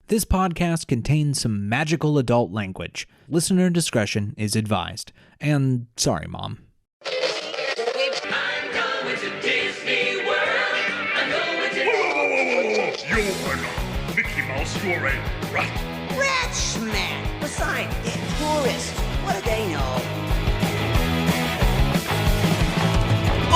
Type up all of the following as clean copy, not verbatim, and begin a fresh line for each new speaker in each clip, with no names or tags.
This podcast contains some magical adult language. Listener discretion is advised. And sorry, Mom.
I'm going to Disney World. I'm going to...
Whoa. You're not Mickey Mouse, you're a rat.
Rat smack! Besides, they're tourists. What do they know?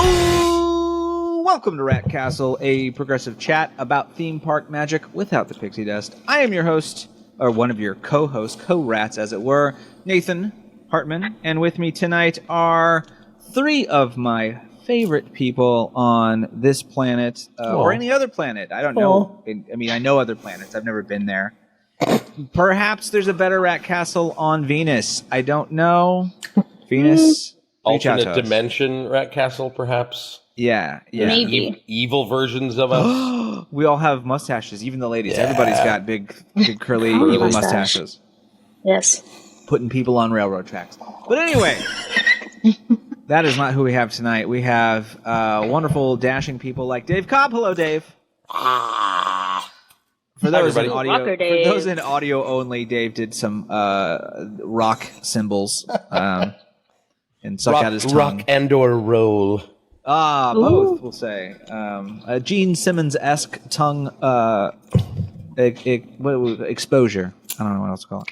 Ooh, welcome to Rat Castle, a progressive chat about theme park magic without the pixie dust. I am your host, or one of your co-hosts, co-rats as it were, Nathan Hartman, and with me tonight are three of my favorite people on this planet, or any other planet. I don't know. I mean, I know other planets. I've never been there. Perhaps there's a better Rat Castle on Venus. I don't know. Venus.
Alternate dimension Rat Castle, perhaps?
Yeah.
Maybe.
Evil versions of us?
We all have mustaches, even the ladies. Yeah. Everybody's got big curly, evil mustaches.
Yes.
Putting people on railroad tracks. But anyway, that is not who we have tonight. We have wonderful, dashing people like Dave Cobb. Hello, Dave. For those in audio only, Dave did some rock cymbals and suck out his tongue.
Rock and/or roll.
Both, we'll say. Gene Simmons-esque tongue exposure. I don't know what else to call it.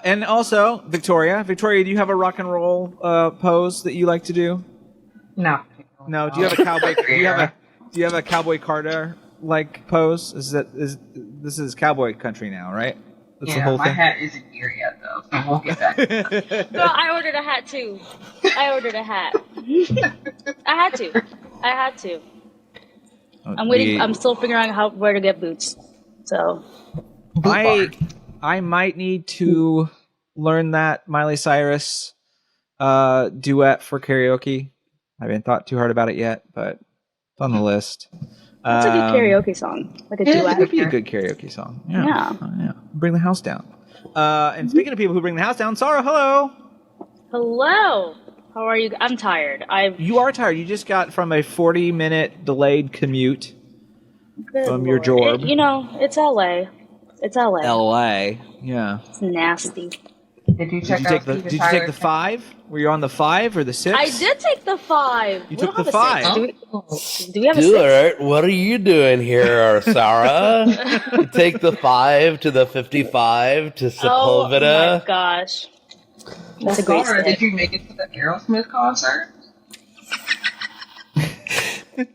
And also, Victoria. Victoria, do you have a rock and roll pose that you like to do?
No.
No. Do you have a cowboy? do you have a Cowboy Carter like pose? This is cowboy country now, right? That's the whole
my
thing.
hat isn't here yet, though, so we'll get back.
No, I ordered a hat too. I ordered a hat. I had to. I'm waiting. I'm still figuring out where to get boots. So.
I might need to learn that Miley Cyrus duet for karaoke. I haven't thought too hard about it yet, but it's on the list.
That's a good karaoke song. Like a duet.
It would be a good karaoke song. Yeah. Bring the house down. And speaking of people who bring the house down, Sarah, hello.
Hello. How are you? I'm tired.
You are tired. You just got from a 40-minute delayed commute from your job.
It's LA. It's LA.
LA. Yeah.
It's nasty.
Did you
take the 5? Were you on the 5 or the 6?
I did take the 5.
You took the 5.
Do we have a 6?
Stuart, what are you doing here, Sarah? You take the 5 to the 55 to Sepulveda.
Oh my gosh.
That's a great Sarah, did you make it to the Aerosmith concert?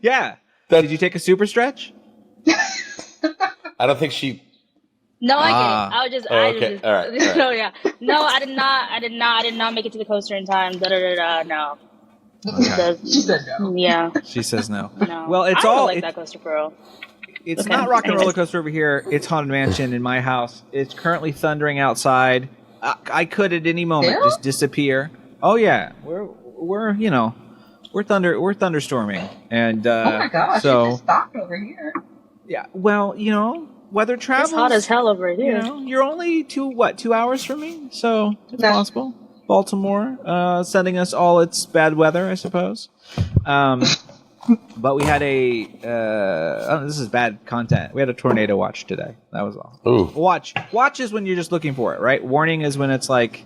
Yeah. Did you take a super stretch?
I don't think she...
No, I didn't.
Okay. All right.
No, yeah. No, I did not make it to the coaster in time. No.
Okay.
She said no.
Yeah.
She says no.
No.
Well, it's
I
all
like that coaster for real.
It's not Rock and Roller Coaster over here. It's Haunted Mansion in my house. It's currently thundering outside. I could at any moment just disappear. Oh yeah, we're thunderstorming, and
oh my gosh,
so
it just stopped over here.
Yeah, well, weather travels.
It's hot as hell over here.
You're only 2 hours from me, so it's possible. Baltimore, sending us all its bad weather, I suppose. But we had this is bad content. We had a tornado watch today. That was all.
Ooh.
Watch is when you're just looking for it, right? Warning is when it's like,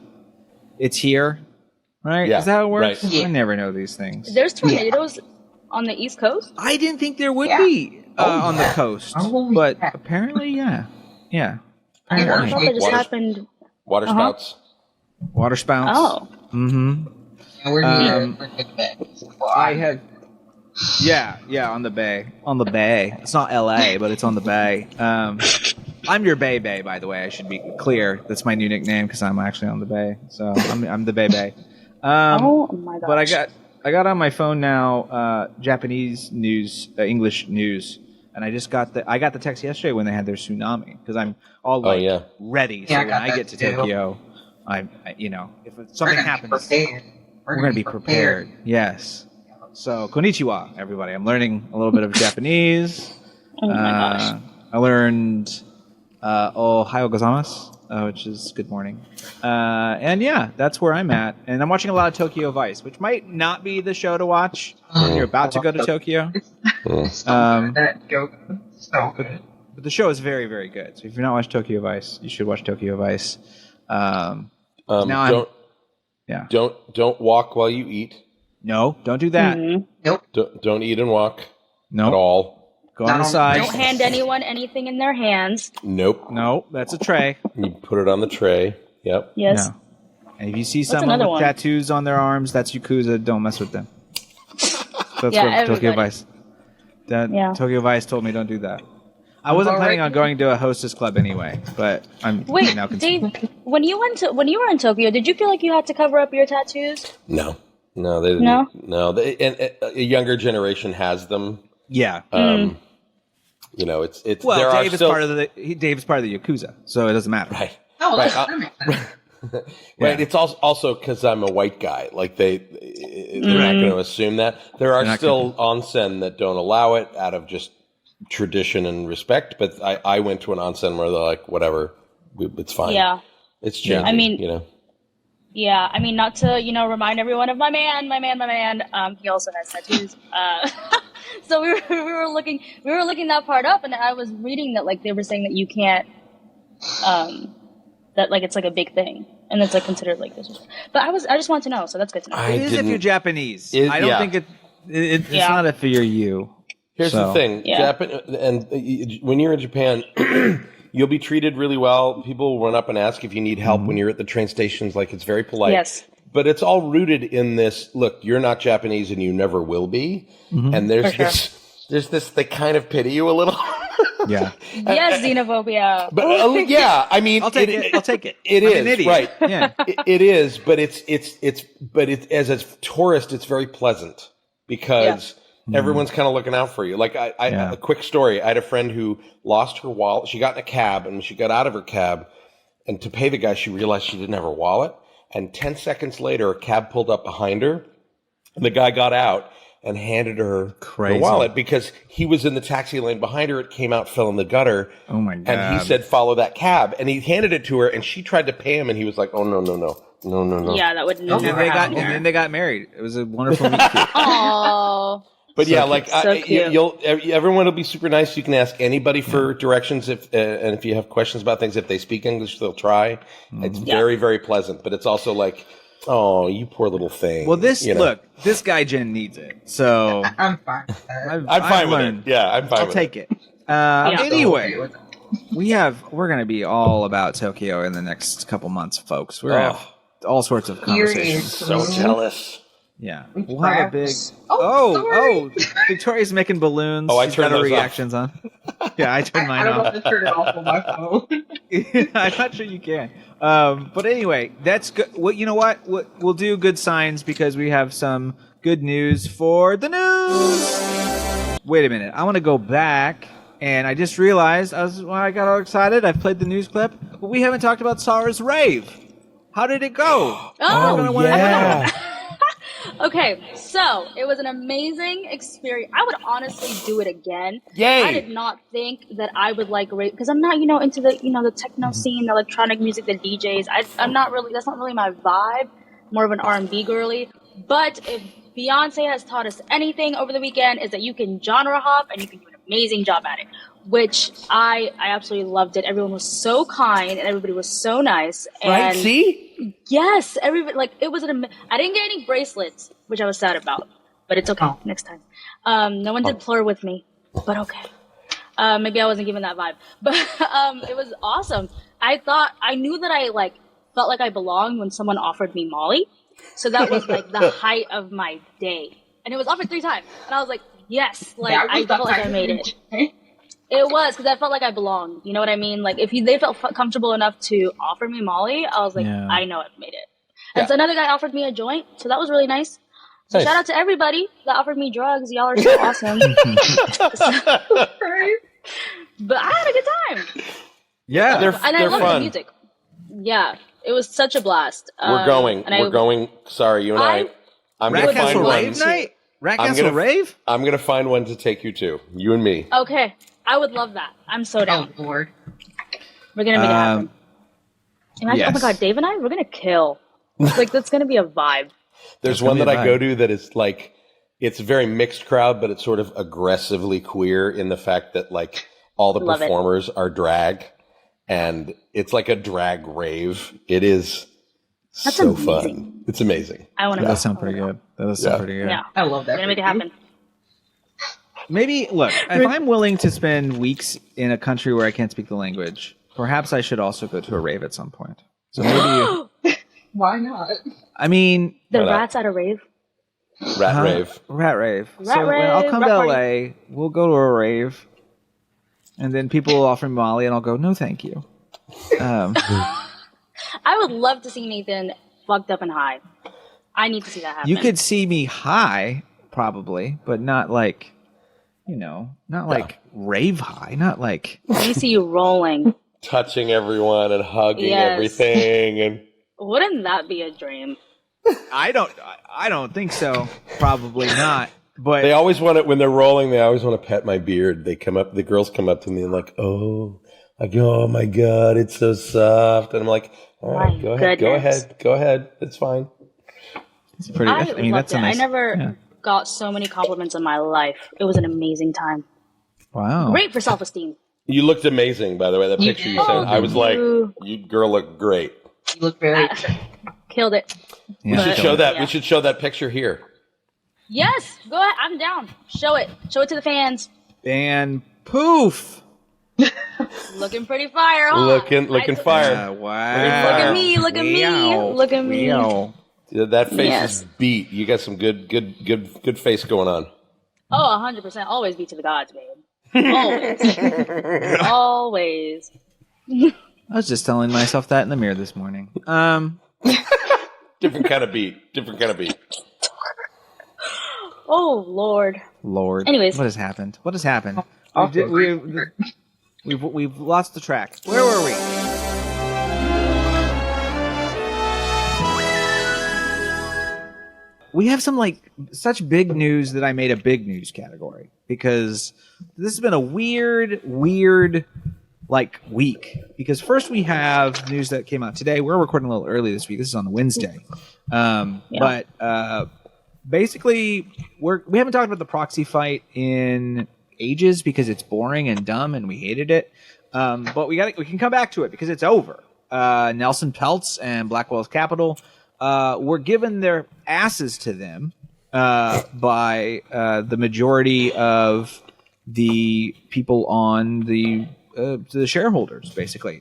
it's here, right?
Yeah,
is that how it works?
right.
Yeah.
I never know these things.
There's tornadoes on the East Coast?
I didn't think there would be on the coast, but apparently, yeah.
I
Apparently.
thought that just happened.
Water spouts.
Water spouts.
Oh.
Mm-hmm.
And we're here.
I have... Yeah, on the bay. On the bay. It's not LA, but it's on the bay. I'm your bay, by the way. I should be clear. That's my new nickname because I'm actually on the bay. So I'm the bay.
Oh my gosh.
But I got on my phone now Japanese news, English news, and I got the text yesterday when they had their tsunami because I'm all ready. So when I get to Tokyo, if something happens, we're going to be prepared. Yes. So, konnichiwa, everybody. I'm learning a little bit of Japanese.
Oh my gosh.
I learned Ohayo gozaimasu, which is good morning. And yeah, that's where I'm at. And I'm watching a lot of Tokyo Vice, which might not be the show to watch when you're about to go to Tokyo.
That joke is so good.
But the show is very, very good. So if you've not watched Tokyo Vice, you should watch Tokyo Vice. Now
Don't walk while you eat.
No, don't do that.
Nope.
Don't eat and walk
No,
at all.
Go on the side.
Don't hand anyone anything in their hands.
Nope.
No, that's a tray.
You put it on the tray. Yep.
Yes.
No. And if you see someone with tattoos on their arms, that's Yakuza. Don't mess with them. That's
Yeah,
what Tokyo
everybody.
Vice.
Yeah.
Tokyo Vice told me don't do that. I wasn't planning on going to a hostess club anyway, but I'm
Wait,
now
Dave, when you were in Tokyo, did you feel like you had to cover up your tattoos?
No, they didn't.
No?
No. And a younger generation has them.
Yeah.
You know, it's.
Well,
there
Dave
are
is
still,
part of Dave is part of the Yakuza, so it doesn't matter.
Right.
Oh, well,
Right.
that makes sense.
Right. It's also because I'm a white guy. Like they're not going to assume that. There are still onsen that don't allow it out of just tradition and respect. But I went to an onsen where they're like, whatever, it's fine.
Yeah.
It's changing.
I mean,
you know.
Yeah, I mean, not to, remind everyone of my man. He also has tattoos. So we were looking that part up, and I was reading that, like, they were saying that you can't, that, like, it's, like, a big thing, and it's, like, considered, like, this. But I just want to know, so that's good to know.
It is if you're Japanese. I don't think it's not if you're you.
Here's the thing.
Yeah.
When you're in Japan, you'll be treated really well. People will run up and ask if you need help when you're at the train stations. Like, it's very polite.
Yes.
But it's all rooted in this, look, you're not Japanese and you never will be. And there's this, they kind of pity you a little.
Yeah.
Yes, xenophobia.
But I mean,
I'll take it. I'll take it.
It
I'm
is
an idiot.
right.
Yeah.
It is, but it's as a tourist, it's very pleasant because everyone's kind of looking out for you. Like a quick story. I had a friend who lost her wallet. She got in a cab, and when she got out of her cab, and to pay the guy, she realized she didn't have her wallet. And 10 seconds later, a cab pulled up behind her, and the guy got out and handed her her wallet because he was in the taxi lane behind her. It came out, fell in the gutter.
Oh my God.
And he said, follow that cab. And he handed it to her, and she tried to pay him, and he was like, oh, no.
Yeah, that would never happen.
And then they got married. It was a wonderful meet cute.
Aww.
But
So
yeah,
cute.
like
So cute.
everyone will be super nice. You can ask anybody for directions and if you have questions about things, if they speak English, they'll try. It's very, very pleasant, but it's also like, oh, you poor little thing.
Well, look, this guy Jen needs it. So
I'm fine with that.
I'm fine with it. Yeah, I'm fine
I'll
with
take
it.
it. Anyway, we're going to be all about Tokyo in the next couple months, folks. We're going to have all sorts of conversations.
So jealous.
Yeah, we'll have a big. Oh, Victoria's making balloons.
Oh, I
She's
turned
got her
those off.
reactions on. Yeah, I turned
I
mine
don't know
off.
if to turn it off on my phone.
I'm not sure you can. But anyway, that's good. Well, you know what? We'll do good signs because we have some good news for the news. Wait a minute. I want to go back, and I just realized I got all excited. I've played the news clip, but we haven't talked about Sarah's rave. How did it go?
Okay, so it was an amazing experience. I would honestly do it again.
Yay!
I did not think that I would like rave because I'm not, into the, the techno scene, the electronic music, the DJs. I'm not really. That's not really my vibe. More of an R&B girly. But if Beyonce has taught us anything over the weekend, is that you can genre hop and you can do an amazing job at it. Which I absolutely loved it. Everyone was so kind and everybody was so nice. And
Right? See?
yes, everybody, like, it was I didn't get any bracelets, which I was sad about, but it's okay. Next time. No one did plur with me, but okay. Maybe I wasn't given that vibe, but it was awesome. I knew that I felt like I belonged when someone offered me Molly. So that was like the height of my day. And it was offered 3 times. And I was like, yes, I felt like I made it. It was, because I felt like I belonged. You know what I mean? Like, if they felt comfortable enough to offer me Molly, I was like, I know I've made it. And so another guy offered me a joint, so that was really nice. So shout out to everybody that offered me drugs. Y'all are so awesome. But I had a good time.
Yeah,
and I love the music. Yeah, it was such a blast.
We're going. Sorry, you and I. I'm going to find one.
Rave night? Rat Castle Rave?
I'm going to find one to take you to. You and me.
Okay. I would love that. I'm so down.
Oh, Lord.
We're going to make it happen. Imagine,
yes.
Oh my God, Dave and I, we're going to kill. That's going to be a vibe.
There's one that I go to that is it's a very mixed crowd, but it's sort of aggressively queer in the fact that all the
Love it.
performers are drag, and it's like a drag rave. It is
That's
so
amazing.
fun. It's amazing.
I want to.
That does sound pretty good. That does sound
Yeah.
pretty good.
Yeah,
I love that.
we're gonna make it
for you.
happen.
Maybe look, if I'm willing to spend weeks in a country where I can't speak the language, perhaps I should also go to a rave at some point. So maybe
Why not?
I mean,
The
Why not?
rats at a rave.
Rat
huh?
rave.
Rat rave.
Rat
so when I'll
rave,
come
rat
to
party.
LA, we'll go to a rave, and then people will offer me Molly, and I'll go, no, thank you.
I would love to see Nathan fucked up and high. I need to see that happen.
You could see me high, probably, but not like, not like rave high, not like.
Let me see you rolling.
Touching everyone and hugging
Yes.
everything, and
Wouldn't that be a dream?
I don't think so. Probably not. But
they always want it when they're rolling. They always want to pet my beard. The girls come up to me and like, oh my god, it's so soft, and I'm like, all right,
My
go ahead,
goodness.
go ahead, it's fine.
it's pretty.
I
mean,
loved
that's a
it.
nice.
I never
yeah.
got so many compliments in my life. It was an amazing time.
Wow.
Great for self-esteem.
You looked amazing, by the way. That
You
picture you
did.
sent, I was like,
you.
you girl look great.
You look very.
Killed it.
Yeah.
We should show that.
Yeah.
We should show that picture here.
Yes, go ahead. I'm down. Show it. Show it to the fans.
And poof.
Looking pretty fire, huh?
Looking fire.
Wow.
Look at me. Look at me.
Wow.
Look at me.
Wow.
Yeah, that face
Yes.
is beat. You got some good face going on.
Oh, 100%. Always be to the gods, babe. Always. Always.
I was just telling myself that in the mirror this morning.
Different kind of beat. Different kind of beat.
Oh, Lord.
Lord.
Anyways.
What has happened? What has happened?
Also
We've lost the track. Where were we? We have some such big news that I made a big news category because this has been a weird week. Because first we have news that came out today. We're recording a little early this week. This is on Wednesday. But basically we haven't talked about the proxy fight in ages because it's boring and dumb and we hated it. But we can come back to it because it's over. Nelson Peltz and Blackwell's Capital were given their asses to them by the majority of the people on the shareholders. Basically,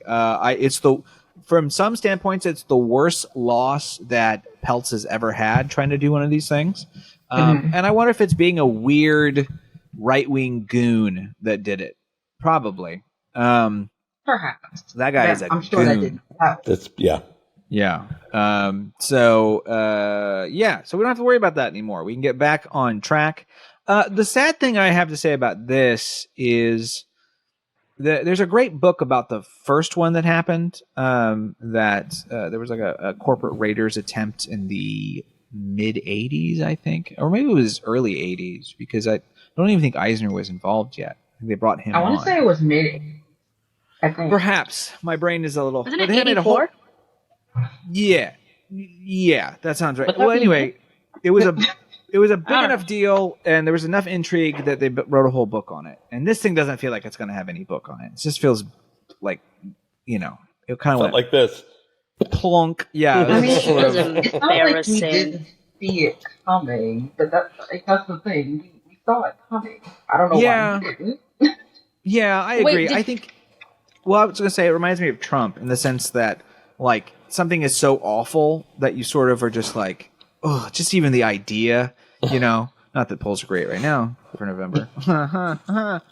from some standpoints, it's the worst loss that Peltz has ever had trying to do one of these things. And I wonder if it's being a weird right-wing goon that did it. Probably.
perhaps.
That guy is a
I'm sure that
goon.
didn't happen.
That's yeah.
Yeah. So we don't have to worry about that anymore. We can get back on track. The sad thing I have to say about this is that there's a great book about the first one that happened. There was like a corporate raiders attempt in the mid 80s, I think, or maybe it was early 80s, because I don't even think Eisner was involved yet. I think they brought him
I want
on.
to say it was mid. I think.
Perhaps my brain is a little.
Wasn't
but
it
they made a whole-
84?
Yeah, that sounds right.
Would that
Well,
be
anyway, it was a big
don't
enough deal, and there was enough intrigue that they wrote a whole book on it. And this thing doesn't feel like it's going to have any book on it. It just feels like, it kind of
Felt
went
like this.
plunk. Yeah,
I mean,
sort of-
it's not like we
Embarrassing.
didn't see it coming, but that's the thing. We saw it coming. I don't know
Yeah.
why we didn't.
Yeah, I
Wait,
agree.
did-
I think. Well, I was going to say it reminds me of Trump in the sense that something is so awful that you sort of are just like, oh, just even the idea, Not that polls are great right now for November,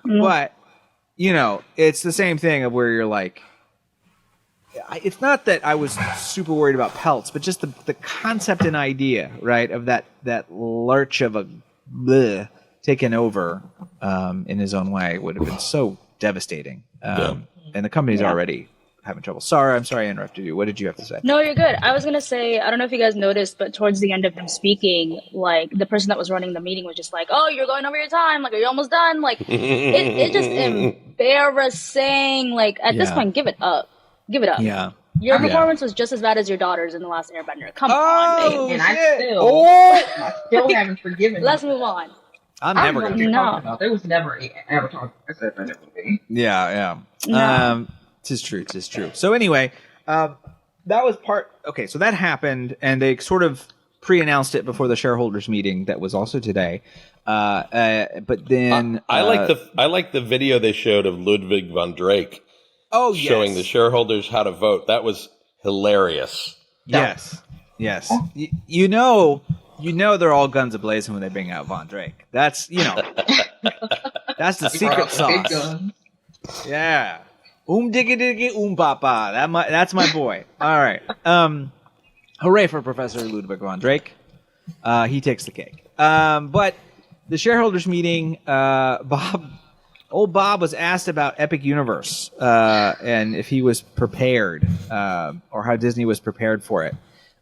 but it's the same thing of where you're like, it's not that I was super worried about Peltz, but just the concept and idea, right, of that lurch of a bleh taken over in his own way would have been so devastating. And the company's already having trouble. Sarah, I'm sorry I interrupted you. What did you have to say?
No, you're good. I was going to say, I don't know if you guys noticed, but towards the end of them speaking, the person that was running the meeting was just like, oh, you're going over your time. Are you almost done? It's just embarrassing. At this
Yeah.
point, give it up. Give it up.
Yeah.
Your performance was just as bad as your daughter's in The Last Airbender. Come on,
Oh,
babe.
And I
shit.
still,
Oh!
I still haven't forgiven.
Let's
him.
move on.
I'm
I
never
don't know
going
what
to.
you're
No.
talking about. There was never an Avatar princess in that movie.
Yeah.
No.
Tis true. So anyway, that was part. Okay, so that happened, and they sort of pre-announced it before the shareholders meeting that was also today. But then
I like the video they showed of Ludwig von Drake showing the shareholders how to vote. That was hilarious.
Yes. You know they're all guns a-blazing when they bring out Von Drake. That's that's the secret sauce.
Gun.
Yeah. Diggy diggy papa. That's my boy. All right. Hooray for Professor Ludwig von Drake. He takes the cake. But the shareholders meeting, Bob was asked about Epic Universe and if he was prepared or how Disney was prepared for it.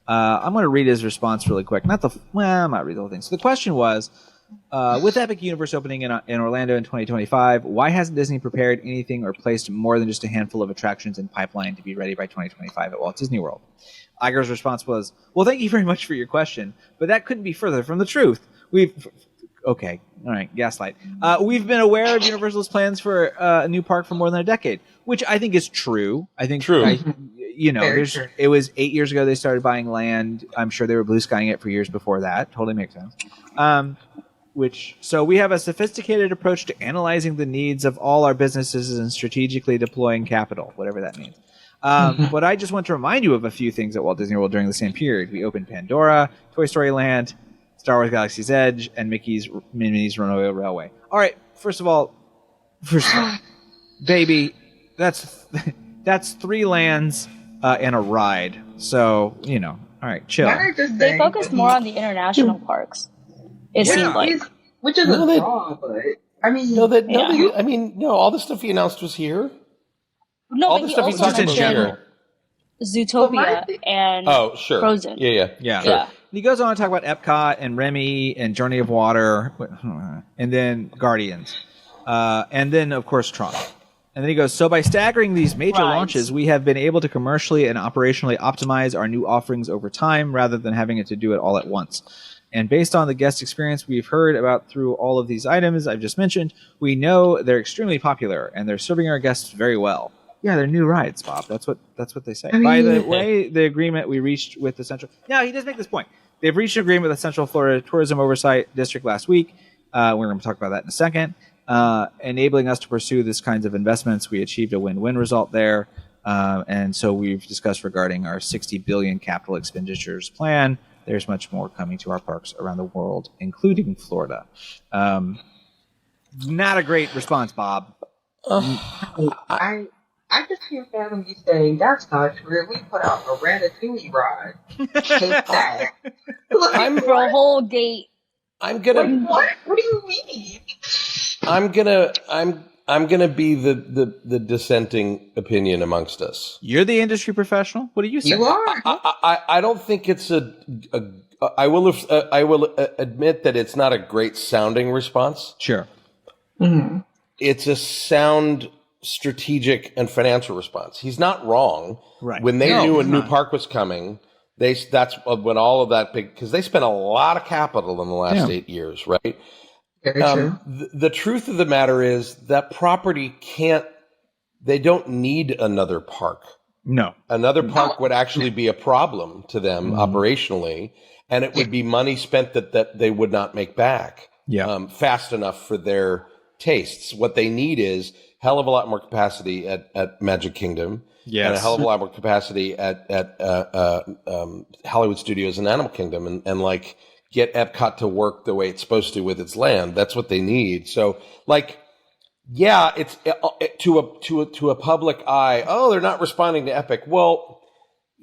I'm going to read his response really quick. I'm not read the whole thing. So the question was, with Epic Universe opening in Orlando in 2025, why hasn't Disney prepared anything or placed more than just a handful of attractions in pipeline to be ready by 2025 at Walt Disney World? Iger's response was, well, thank you very much for your question, but that couldn't be further from the truth. Okay, all right, gaslight. We've been aware of Universal's plans for a new park for more than a decade, which I think is true. I think true. It was 8 years ago they started buying land. I'm sure they were blue skying it for years before that. Totally makes sense. So we have a sophisticated approach to analyzing the needs of all our businesses and strategically deploying capital, whatever that means. But I just want to remind you of a few things at Walt Disney World during the same period. We opened Pandora, Toy Story Land, Star Wars Galaxy's Edge, and Minnie's Runaway Railway. All right, first of all, baby, that's 3 lands and a ride. So, all right, chill.
They focused more on the international parks. It seemed like.
Which isn't wrong, but I mean,
all the stuff he announced was here.
No,
all
but
the
he
stuff he
also
talked about
mentioned
here.
Zootopia and Frozen.
Yeah.
Sure.
And he goes on to talk about Epcot and Remy and Journey of Water, and then Guardians, and then of course Tron. And then he goes, so by staggering these major launches, we have been able to commercially and operationally optimize our new offerings over time rather than having it to do it all at once. And based on the guest experience we've heard about through all of these items I've just mentioned, we know they're extremely popular and they're serving our guests very well. Yeah, they're new rides, Bob. That's what they say. By the way, the agreement we reached with the Central... Now, he does make this point. They've reached an agreement with the Central Florida Tourism Oversight District last week. We're going to talk about that in a second. Enabling us to pursue this kinds of investments. We achieved a win-win result there. And so we've discussed regarding our $60 billion capital expenditures plan. There's much more coming to our parks around the world, including Florida. Not a great response, Bob.
I just can't fathom you saying that's not true. We put out a Ratatouille ride. Take that.
For a whole gate.
I'm gonna.
What do you mean?
I'm gonna be the dissenting opinion amongst us.
You're the industry professional. What do you say?
You are.
I don't think it's I will admit that it's not a great sounding response.
Sure.
Mm-hmm.
It's a sound, strategic, and financial response. He's not wrong.
Right.
When they knew a new park was coming, that's when all of that because they spent a lot of capital in the last 8 years, right?
Very true.
The truth of the matter is that property they don't need another park.
No.
Another park would actually be a problem to them operationally, and it would be money spent that they would not make back fast enough for their tastes. What they need is a hell of a lot more capacity at Magic Kingdom and a hell of a lot more capacity at Hollywood Studios and Animal Kingdom and like get Epcot to work the way it's supposed to with its land. That's what they need. So like, yeah, it's to a public eye. Oh, they're not responding to Epic. Well,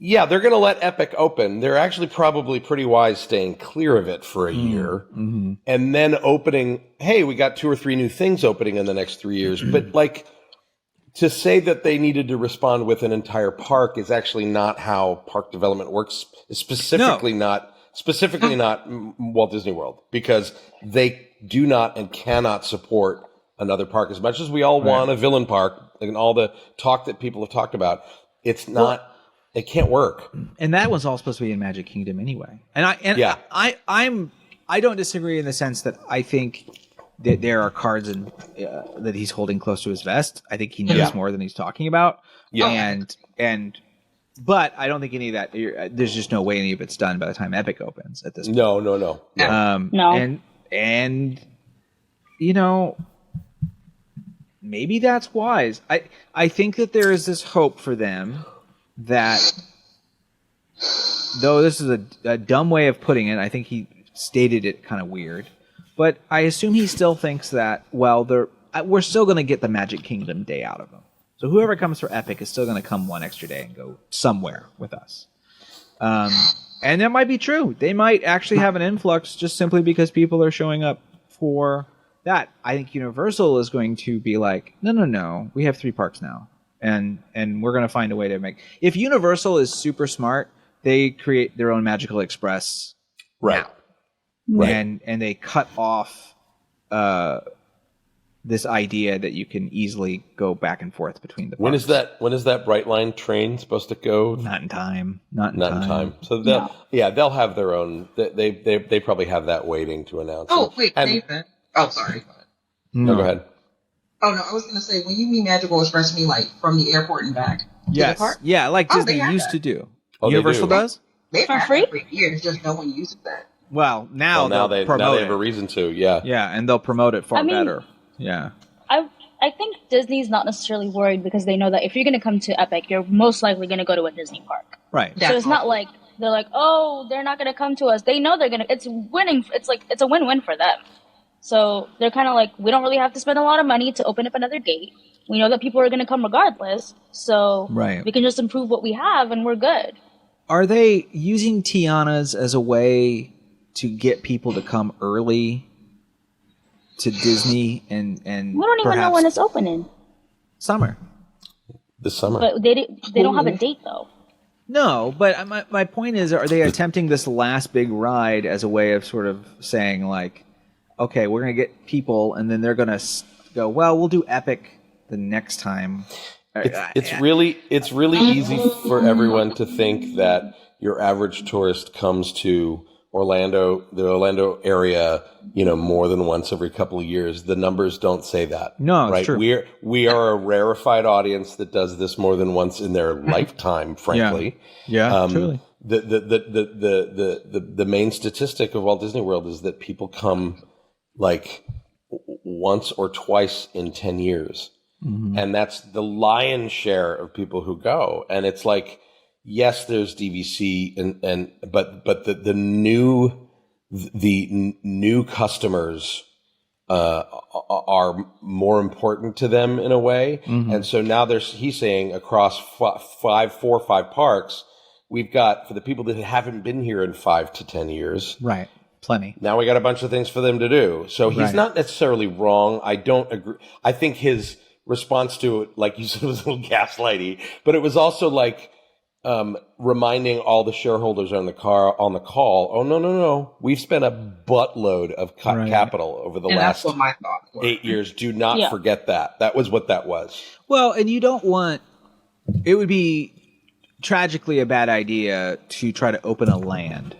yeah, they're going to let Epic open. They're actually probably pretty wise staying clear of it for a year and then opening. Hey, we got 2 or 3 new things opening in the next 3 years. But like to say that they needed to respond with an entire park is actually not how park development works. Specifically not Walt Disney World, because they do not and cannot support another park. As much as we all want a villain park and all the talk that people have talked about, it's not. It can't work.
And that was all supposed to be in Magic Kingdom anyway. And I'm I don't disagree in the sense that I think that there are cards that he's holding close to his vest. I think he knows more than he's talking about.
Yeah.
But I don't think any of that. There's just no way any of it's done by the time Epic opens at this point.
No.
No.
And you know, maybe that's wise. I think that there is this hope for them that, though this is a dumb way of putting it, I think he stated it kind of weird, but I assume he still thinks that, well, we're still going to get the Magic Kingdom day out of them. So whoever comes for Epic is still going to come one extra day and go somewhere with us. And that might be true. They might actually have an influx just simply because people are showing up for that. I think Universal is going to be like, no, we have 3 parks now. And we're going to find a way to make... If Universal is super smart, they create their own Magical Express
Right.
now.
Right.
And they cut off this idea that you can easily go back and forth between the parks.
When is that Bright Line train supposed to go?
Not in time. Not in
time. So they'll have their own. They probably have that waiting to announce.
Oh wait, Nathan. Oh, sorry.
No, go ahead.
Oh no, I was gonna say when you mean Magical Express, you mean like from the airport and back.
Yes.
To the park?
Yeah, like Disney
they have
used
that.
to do.
Oh, they
Universal
do.
does?
They've
For
had
free?
that for years, just no one uses that.
Well, now
Now
they'll
they
promote
have
it.
a reason to. Yeah.
Yeah, and they'll promote it far
I mean-
better. Yeah.
I think Disney's not necessarily worried because they know that if you're going to come to Epic, you're most likely going to go to a Disney park.
Right.
Yeah.
So it's not like they're like, oh, they're not going to come to us. They know they're going to. It's winning. It's like it's a win-win for them. So they're kind of like, we don't really have to spend a lot of money to open up another gate. We know that people are going to come regardless. So
Right.
we can just improve what we have, and we're good.
Are they using Tiana's as a way to get people to come early to Disney and
We don't even know
perhaps
when it's opening,
summer?
This summer.
but they don't have a date though.
No, but my point is, are they attempting this last big ride as a way of sort of saying like, okay, we're going to get people, and then they're going to go, well, we'll do Epic the next time.
It's really easy for everyone to think that your average tourist comes to the Orlando area, more than once every couple of years. The numbers don't say that.
No, it's
right?
true.
We are a rarefied audience that does this more than once in their lifetime, frankly.
Yeah, truly.
The main statistic of Walt Disney World is that people come like once or twice in 10 years.
Mm-hmm.
And that's the lion's share of people who go. And it's like, yes, there's DVC but the new customers are more important to them in a way.
Mm-hmm.
And so now he's saying across 4 or 5 parks, we've got, for the people that haven't been here in 5 to 10 years,
Right. Plenty.
now we got a bunch of things for them to do. So he's
Right.
not necessarily wrong. I don't agree. I think his response to it, like you said, was a little gaslighty, but it was also like reminding all the shareholders on the call, oh, no. We've spent a buttload of
Right.
capital over the
And
last
that's what my thoughts were.
8 years. Do not
Yeah.
forget that. That was what that was.
Well, and you don't want... It would be tragically a bad idea to try to open a land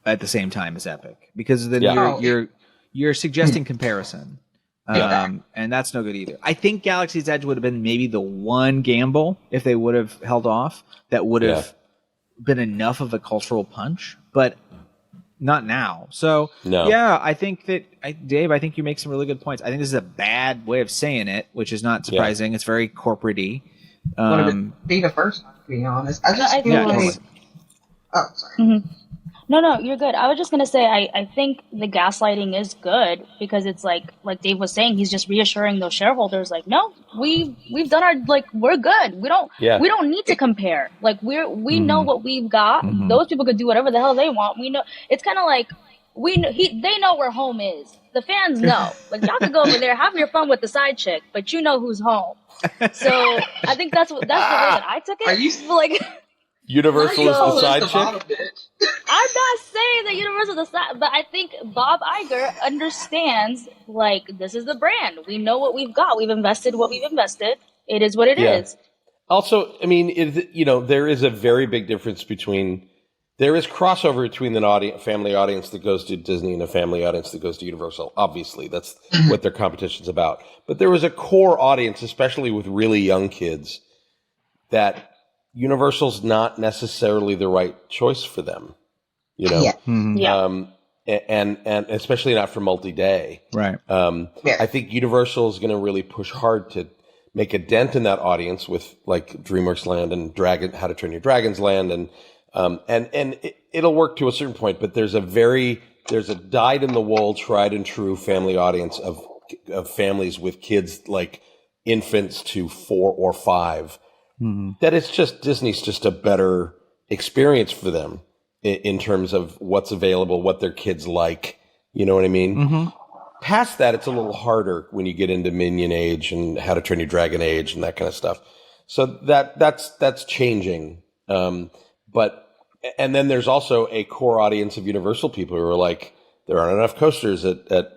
at the same time as Epic, because then
Yeah.
you're suggesting comparison. And that's no good either. I think Galaxy's Edge would have been maybe the one gamble, if they would have held off, that would have been enough of a cultural punch, but not now. So,
No.
yeah, I think that, Dave, I think you make some really good points. I think this is a bad way of saying it, which is not surprising. It's very corporate-y.
Would it be the first time, to be honest? I just
I
feel
think
like...
it's-
Oh, sorry.
Mm-hmm. No, you're good. I was just gonna say I think the gaslighting is good because it's like Dave was saying, he's just reassuring those shareholders like, no, we've done our, like, we're good. We don't need to compare. Like we know what we've got.
Mm-hmm.
Those people could do whatever the hell they want. We know it's kind of like they know where home is. The fans know. Like, y'all could go over there, have your fun with the side chick, but you know who's home. So I think that's the way that I took it.
Are you-
like?
Universal is the side chick?
I'm not saying that Universal is the side, but I think Bob Iger understands, like, this is the brand. We know what we've got. We've invested what we've invested. It is what it is.
Also, I mean, there is a very big difference between There is crossover between an family audience that goes to Disney and a family audience that goes to Universal. Obviously, that's what their competition's about. But there is a core audience, especially with really young kids, that Universal's not necessarily the right choice for them. You know, and especially not for multi-day.
Right.
I think Universal is going to really push hard to make a dent in that audience with like DreamWorks Land and How to Train Your Dragon's Land, and it'll work to a certain point. But there's a dyed in the wool, tried and true family audience of families with kids like infants to 4 or 5. That it's just Disney's just a better experience for them in terms of what's available, what their kids like. You know what I mean? Past that, it's a little harder when you get into Minion age and How to Train Your Dragon age and that kind of stuff. So that's changing. But then there's also a core audience of Universal people who are like, there aren't enough coasters at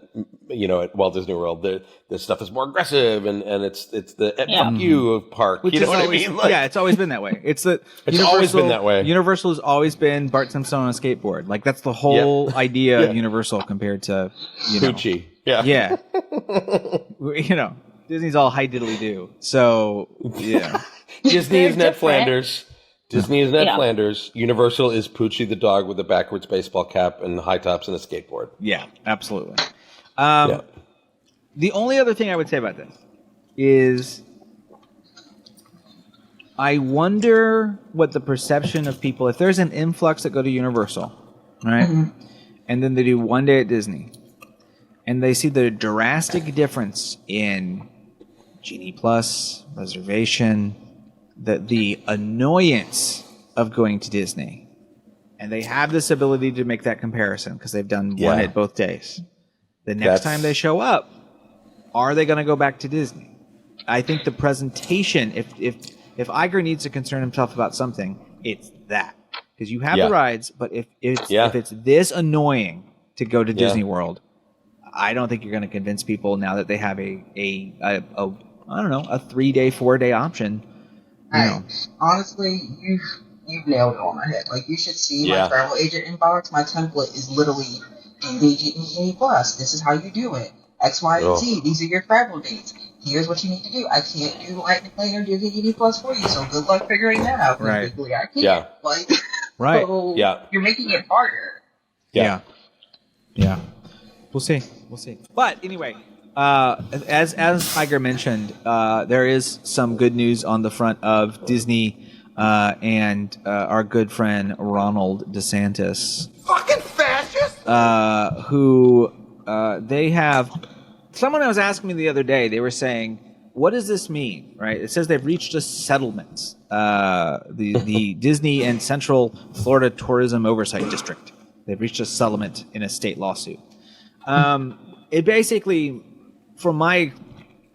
Walt Disney World. This stuff is more aggressive, and it's the fuck you park.
Which
you know
is
what
always,
I mean? Like,
yeah, it's always been that way. It's
always been that way.
Universal has always been Bart Simpson on a skateboard. Like that's the whole idea of Universal compared to
Gucci. Yeah.
Yeah. Disney's all high diddly do. So yeah.
Disney is Ned
different.
Flanders. Disney is Ned Flanders. Universal is Poochie the dog with a backwards baseball cap and high tops and a skateboard.
Yeah, absolutely. The only other thing I would say about this is I wonder what the perception of people, if there's an influx that go to Universal, right? And then they do one day at Disney, and they see the drastic difference in Genie Plus, reservation, the annoyance of going to Disney. And they have this ability to make that comparison because they've done one at both days. The next time they show up, are they going to go back to Disney? I think the presentation, if Iger needs to concern himself about something, it's that. Because you have the rides, but if it's this annoying to go to Disney World, I don't think you're going to convince people now that they have a 3-day, 4-day option.
Honestly, you've nailed it on my head. Like, you should see my travel agent inbox. My template is literally engage in Disney Plus. This is how you do it. X, Y, and Z. These are your travel dates. Here's what you need to do. I can't do Lightning Lane or Disney Plus for you, so good luck figuring that out.
Right.
I can't.
Right.
So you're making it harder.
Yeah. We'll see. But anyway, as Iger mentioned, there is some good news on the front of Disney and our good friend Ronald DeSantis.
Fucking fascist!
Who they have. Someone was asking me the other day. They were saying, "What does this mean?" Right? It says they've reached a settlement. The Disney and Central Florida Tourism Oversight District. They've reached a settlement in a state lawsuit. It basically, from my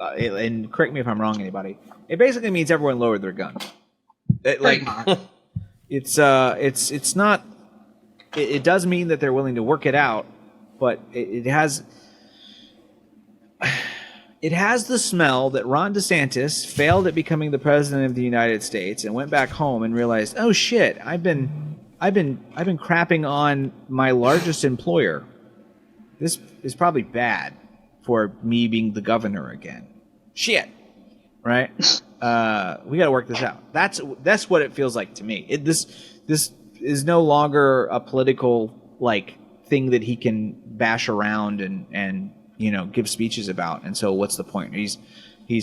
and correct me if I'm wrong, anybody. It basically means everyone lowered their gun. It's not. It does mean that they're willing to work it out, but it has the smell that Ron DeSantis failed at becoming the president of the United States and went back home and realized, oh shit, I've been crapping on my largest employer. This is probably bad for me being the governor again. Shit, right? We got to work this out. That's what it feels like to me. This is no longer a political thing that he can bash around and give speeches about. And so what's the point? He's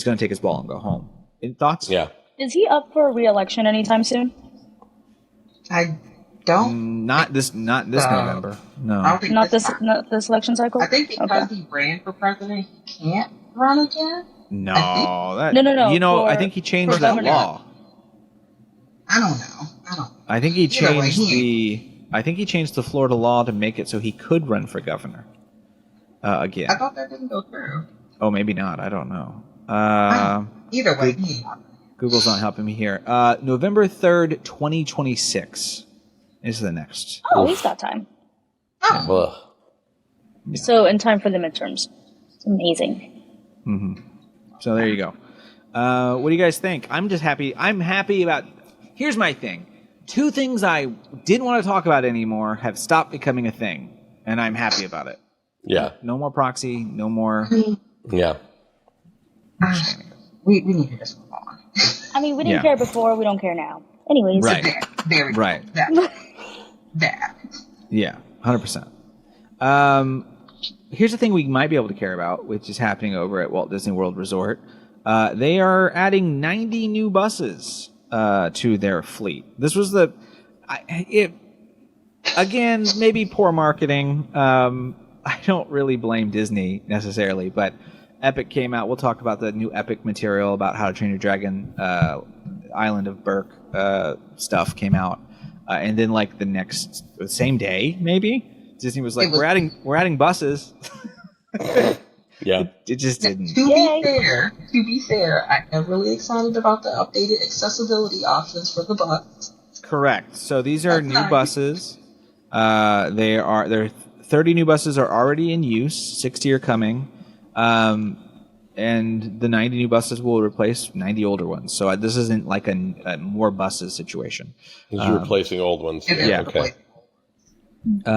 going to take his ball and go home. Thoughts?
Yeah.
Is he up for re-election anytime soon?
I don't.
Not this November. No.
I don't think
Not this election cycle?
I think because he ran for president, he can't run again.
No.
No.
I think he changed that
governor.
law.
I don't know.
I think he
Either way,
changed the Florida law to make it so he could run for governor again.
I thought that didn't go through.
Oh, maybe not. I don't know.
Either way,
Google's not helping me here. November 3rd, 2026 is the next.
Oh, he's got time.
Ugh.
So in time for the midterms. It's amazing.
Mm-hmm. So there you go. What do you guys think? I'm just happy. I'm happy about... Here's my thing. two things I didn't want to talk about anymore have stopped becoming a thing, and I'm happy about it.
Yeah.
No more proxy. No more.
Yeah.
We need to just move on.
I mean, we didn't care before. We don't care now. Anyways.
Right.
Very
right.
That.
Yeah. 100%. Here's the thing we might be able to care about, which is happening over at Walt Disney World Resort. They are adding 90 new buses to their fleet. This was again, maybe poor marketing. I don't really blame Disney necessarily, but Epic came out. We'll talk about the new Epic material about How to Train Your Dragon, Island of Berk stuff came out, and then like the same day, maybe Disney was like, "We're adding buses."
Yeah,
it just didn't.
To be fair, I am really excited about the updated accessibility options for the bus.
Correct. So these are new buses. There 30 new buses are already in use. 60 are coming. And the 90 new buses will replace 90 older ones. So this isn't like a more buses situation.
This is replacing old ones.
Yeah.
Okay.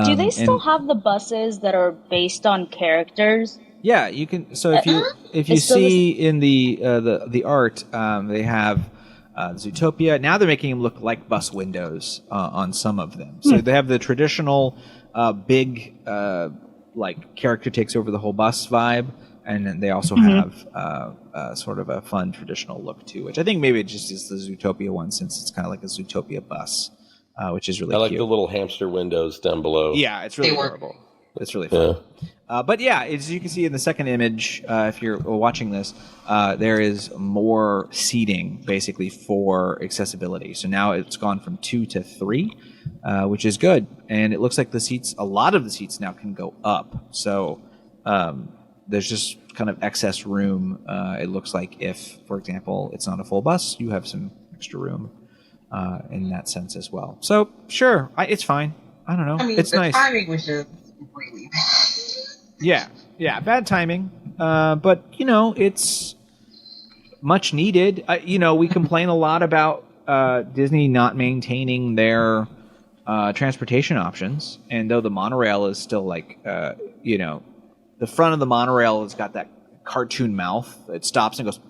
Do they still have the buses that are based on characters?
Yeah, you can. So if you see in the art, they have Zootopia. Now they're making them look like bus windows on some of them. So they have the traditional big like character takes over the whole bus vibe. And then they also have sort of a fun traditional look too, which I think maybe it just is the Zootopia one, since it's kind of like a Zootopia bus, which is really cute.
I like the little hamster windows down below.
Yeah, it's really adorable. It's really fun. Yeah. But yeah, as you can see in the second image, if you're watching this, there is more seating basically for accessibility. So now it's gone from 2 to 3, which is good. And it looks like a lot of the seats now can go up. So there's just kind of excess room. It looks like if, for example, it's not a full bus, you have some extra room in that sense as well. So sure, it's fine. I don't know.
I mean,
it's nice.
The timing was just really bad.
Yeah, bad timing. But it's much needed. We complain a lot about Disney not maintaining their transportation options, and though the monorail is still like the front of the monorail has got that cartoon mouth. It stops and goes.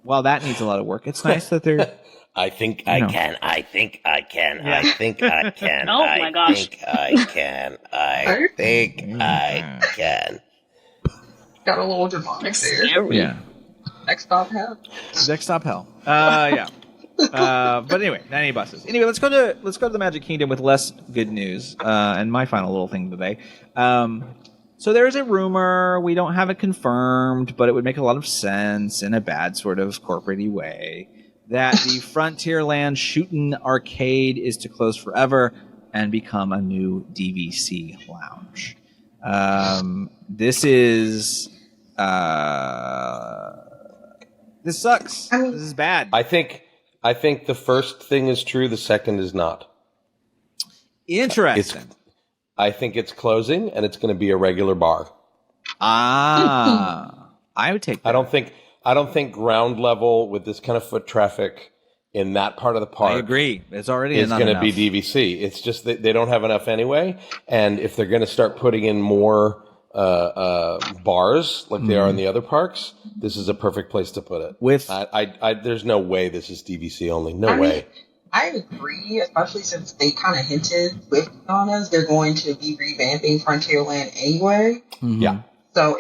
While that needs a lot of work, it's nice that they're.
I think I can. I think I can.
Yeah.
I think I can.
Oh my gosh.
I think I can. I think I can.
Got a little demonic there.
Yeah.
Next stop hell.
Next stop hell. Yeah. But anyway, 90 buses. Anyway, let's go to the Magic Kingdom with less good news. And my final little thing today. So there's a rumor, we don't have it confirmed, but it would make a lot of sense in a bad sort of corporate-y way, that the Frontierland Shootin' Arcade is to close forever and become a new DVC lounge. This is this sucks. This is bad.
I think the first thing is true, the second is not.
Interesting.
I think it's closing, and it's going to be a regular bar.
I would take that.
I don't think ground level with this kind of foot traffic in that part of the park.
I agree. It's already
is going to be DVC. It's just that they don't have enough anyway. And if they're going to start putting in more bars like they are in the other parks, this is a perfect place to put it.
With
there's no way this is DVC only. No way.
I agree, especially since they kind of hinted with Tiana's they're going to be revamping Frontierland anyway.
Mm-hmm.
Yeah.
So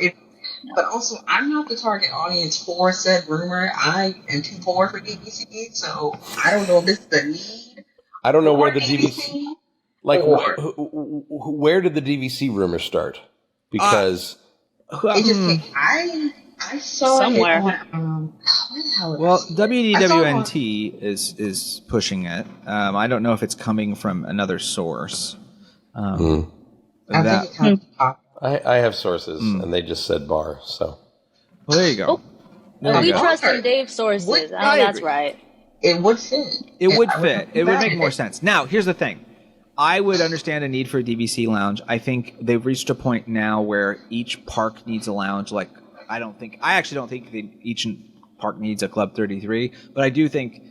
but also I'm not the target audience for said rumor. I am too poor for DVC, so I don't know if this is a need.
I don't know where the DVC where did the DVC rumor start? Because
it just I saw
somewhere.
It on, where the hell
well,
is it?
WDWNT is pushing it. I don't know if it's coming from another source.
I think it kind of popped.
I have sources, and they just said bar. So,
well, there you go.
Well, we trust in Dave's sources. That's right.
It would fit.
It would fit. It would make more sense. Now, here's the thing. I would understand a need for a DVC lounge. I think they've reached a point now where each park needs a lounge. Like, I actually don't think that each park needs a Club 33, but I do think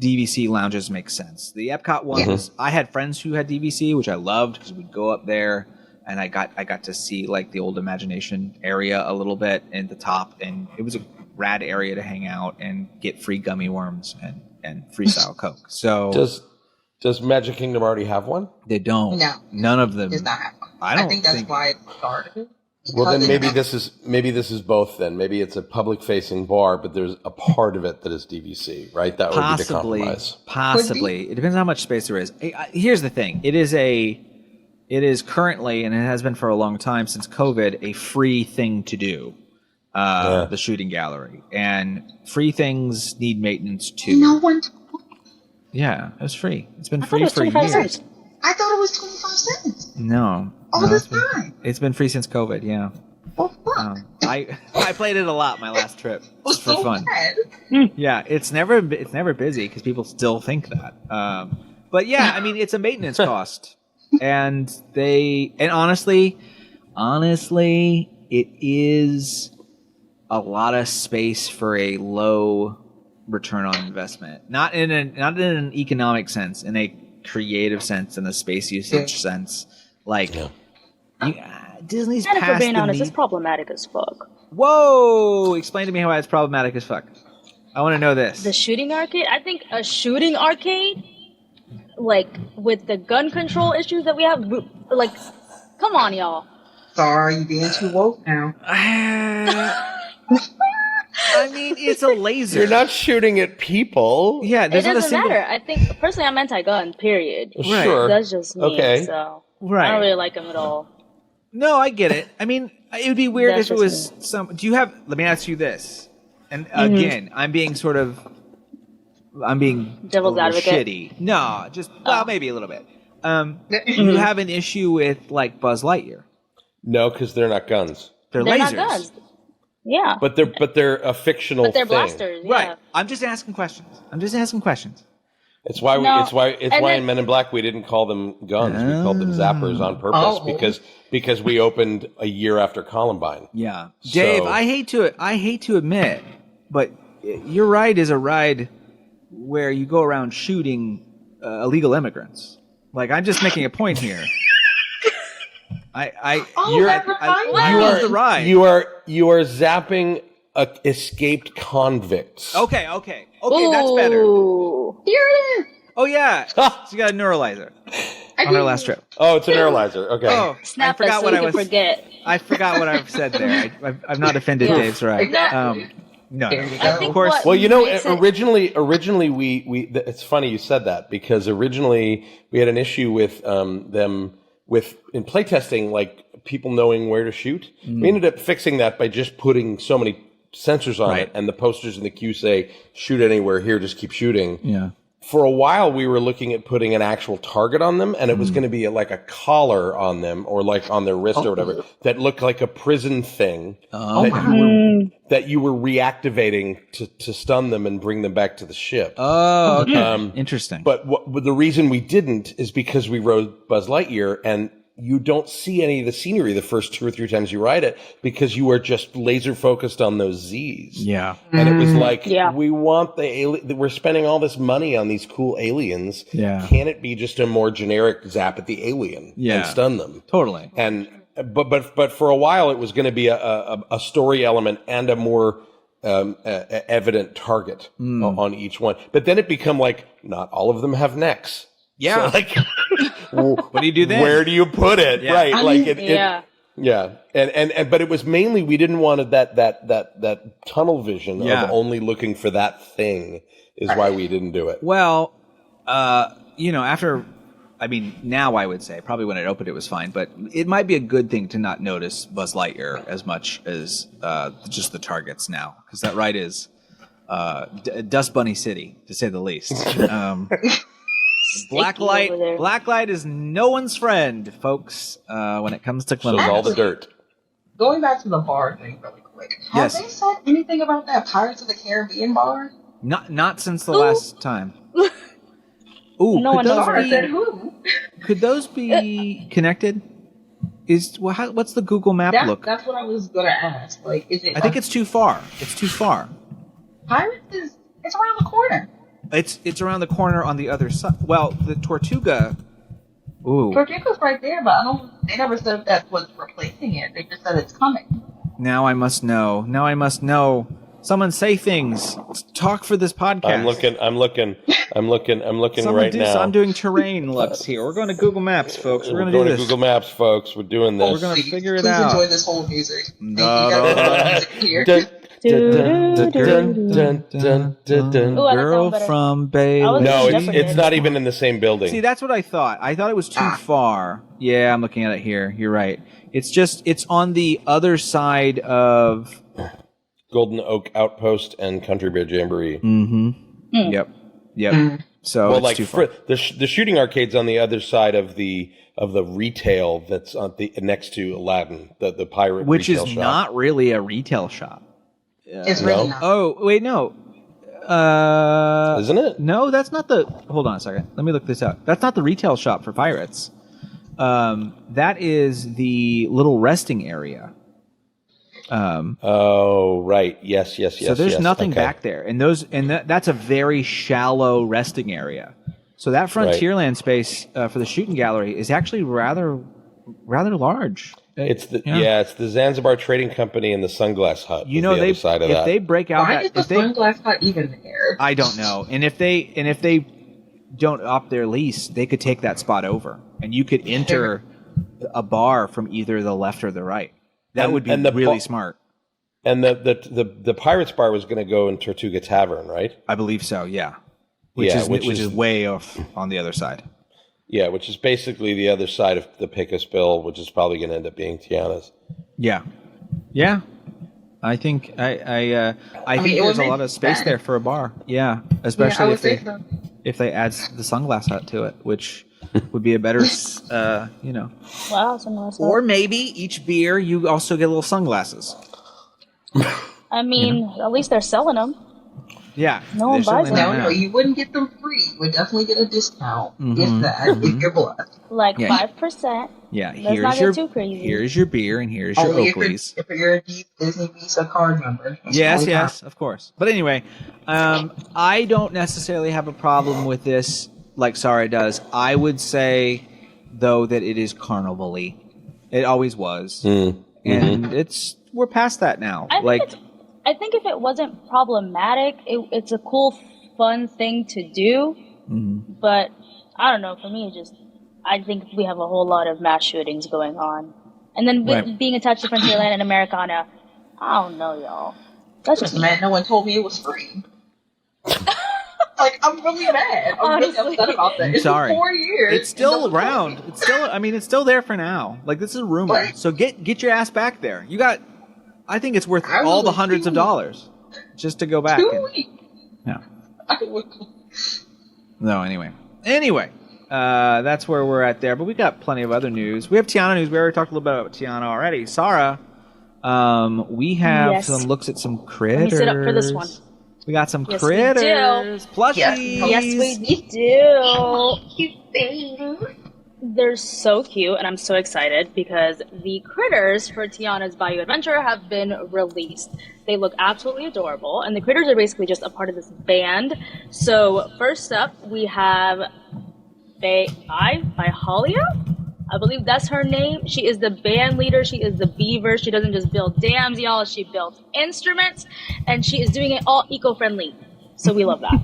DVC lounges make sense. The Epcot ones, I had friends who had DVC, which I loved because we'd go up there and I got to see like the old Imagination area a little bit at the top, and it was a rad area to hang out and get free gummy worms and freestyle Coke. So
does Magic Kingdom already have one?
They don't.
No,
none of them.
does not have one.
I
think that's why it started.
Well, then
Because
maybe this is both. Then maybe it's a public-facing bar, but there's a part of it that is DVC, right? That would be the compromise.
Possibly. It depends on how much space there is. Here's the thing. It is currently, and it has been for a long time since COVID, a free thing to do. The shooting gallery, and free things need maintenance too.
No one.
Yeah, it was free. It's been
I thought
free
it was
for
25
years.
cents.
I thought it was 25 cents.
No,
All this time.
it's been free since COVID. Yeah.
Oh fuck.
I played it a lot my last trip just for
so
fun.
bad.
Yeah, it's never busy because people still think that. But yeah, I mean, it's a maintenance cost, and honestly, it is a lot of space for a low return on investment. Not in an economic sense, in a creative sense, in a space usage sense. Like Disney's
And if we're
past
being
the
honest,
need-
it's problematic as fuck.
Whoa! Explain to me how it's problematic as fuck. I want to know this.
The shooting arcade? I think a shooting arcade, like, with the gun control issues that we have, like, come on, y'all.
Sorry, you being too woke now.
I mean, it's a laser.
You're not shooting at people.
Yeah,
It
there's not a
doesn't
single.
matter. I think, personally, I'm anti-gun, period.
Right.
Sure.
That's just me,
Okay.
so
Right.
I don't really like them at all.
No, I get it. I mean, it would be weird
That's
if it
just
was some. Do you have? Let me ask you this. And again, I'm being
Devil's
a little
advocate?
shitty. No, just maybe a little bit. You have an issue with like Buzz Lightyear.
No, because they're not guns.
They're
They're
lasers.
not guns. Yeah.
But they're a fictional
But they're
thing.
blasters, yeah.
Right. I'm just asking questions.
It's why
No,
it's why
and
in
then-
Men in Black we didn't call them guns. We called them zappers on purpose because we opened a year after Columbine.
Yeah, Dave.
So-
I hate to admit, but your ride is a ride where you go around shooting illegal immigrants. Like, I'm just making a point here. I love the ride.
You are zapping escaped convicts.
Okay, that's better.
Ooh.
Here it is.
Oh yeah, she got a neuralizer on her last trip.
Oh, it's a neuralizer. Okay.
Oh,
Snap
I forgot
us so
what
we
I
can
was.
forget.
I forgot what I've said there. I've not offended Dave's right.
Exactly.
No,
There you
I
go.
think
Of course.
what
Well, you know,
makes it-
originally we it's funny you said that because originally we had an issue with them in playtesting, like people knowing where to shoot. We ended up fixing that by just putting so many sensors on it, and the posters in the queue say "shoot anywhere here, just keep shooting."
Yeah.
For a while, we were looking at putting an actual target on them, and it was going to be like a collar on them, or like on their wrist or whatever, that looked like a prison thing that you were reactivating to stun them and bring them back to the ship.
Oh, okay. Interesting.
But the reason we didn't is because we rode Buzz Lightyear, and you don't see any of the scenery the first 2 or 3 times you ride it because you are just laser focused on those Z's.
Yeah.
And it was like,
Yeah.
we want the alien. We're spending all this money on these cool aliens.
Yeah.
Can it be just a more generic zap at the alien and stun them?
Totally.
And but for a while, it was going to be a story element and a more evident target on each one. But then it become like not all of them have necks.
Yeah.
So like,
What do you do then?
where do you put it?
Yeah.
Right. Like it.
Yeah.
Yeah, and but it was mainly we didn't want that tunnel vision of only looking for that thing is why we didn't do it.
Well, now I would say probably when it opened it was fine, but it might be a good thing to not notice Buzz Lightyear as much as just the targets now, because that ride is Dust Bunny City, to say the least. Blacklight is no one's friend, folks, when it comes to
So
cleanliness.
it's all the dirt.
Going back to the bar thing really quick. Have
Yes.
they said anything about that Pirates of the Caribbean bar?
Not since the last time. Ooh,
No one knows
Bar
Those
said who?
could those be connected? What's the Google map look?
That's what I was gonna ask. Like, is it?
I think it's too far. It's too far.
Pirates it's around the corner.
It's around the corner on the other side. Well, the Tortuga. Ooh.
Tortuga's right there, but they never said that's what's replacing it. They just said it's coming.
Now I must know. Someone say things. Talk for this podcast.
I'm looking right now.
I'm doing terrain looks here. We're going to Google Maps, folks. We're going to do this.
Google Maps, folks. We're doing this.
We're going to figure it
Please
out.
enjoy this whole music.
Girl from Bay.
No, it's not even in the same building.
See, that's what I thought. I thought it was too far. Yeah, I'm looking at it here. You're right. It's on the other side of
Golden Oak Outpost and Country Bear Jamboree.
Mm-hmm. Yep. So
well,
it's
like
too far.
the shooting arcade's on the other side of the retail that's on the next to Aladdin, the pirate,
which
retail
is
shop.
not really a retail shop.
It's really not.
Oh wait, no.
Isn't it?
No, that's not the. Hold on a second. Let me look this up. That's not the retail shop for pirates. That is the little resting area.
Oh right, yes.
So there's nothing back there, and that's a very shallow resting area. So that Frontierland space for the shooting gallery is actually rather large.
It's the Zanzibar Trading Company and the Sunglass Hut.
You know, if they break out,
why is the Sunglass Hut even there?
I don't know. And if they don't opt their lease, they could take that spot over, and you could enter a bar from either the left or the right. That would be really smart.
And the Pirates Bar was going to go in Tortuga Tavern, right?
I believe so. Yeah. Which is way off on the other side.
Yeah, which is basically the other side of the Pickus Bill, which is probably going to end up being Tiana's.
Yeah. I think I think there's a lot of space there for a bar. Yeah, especially if they add the Sunglass Hut to it, which would be a better,
Wow, Sunglass Hut.
Or maybe each beer you also get little sunglasses.
I mean, at least they're selling them.
Yeah.
No one buys them.
No, you wouldn't get them free. You would definitely get a discount if you're blessed.
Like 5%.
Yeah,
Let's not get too crazy.
Here's your beer and here's your
Only
Oakleys.
if you're a Disney Visa card member.
Yes, of course. But anyway, I don't necessarily have a problem with this like Sarah does. I would say, though, that it is carnival-y. It always was. And we're past that now.
I think if it wasn't problematic, it's a cool, fun thing to do. But I don't know. For me, I think we have a whole lot of mass shootings going on, and then being attached to Frontierland and Americana. I don't know, y'all. That's just
mad. No one told me it was free. Like, I'm really mad. I'm really upset about that.
I'm sorry.
It's 4 years.
It's still around. It's still there for now. Like, this is a rumor.
Right.
So get your ass back there. I think it's worth all the hundreds of dollars just to go back.
2 weeks.
Yeah. No, anyway, that's where we're at there. But we got plenty of other news. We have Tiana news. We already talked a little bit about Tiana already. Sarah, we have some looks at some critters.
Let me sit up for this one.
We got some
Yes,
critters. Plushies.
Yes, we do. Cute things. They're so cute, and I'm so excited because the critters for Tiana's Bayou Adventure have been released. They look absolutely adorable, and the critters are basically just a part of this band. So first up, we have Hylia. I believe that's her name. She is the band leader. She is the beaver. She doesn't just build dams, y'all. She builds instruments, and she is doing it all eco-friendly. So we love that.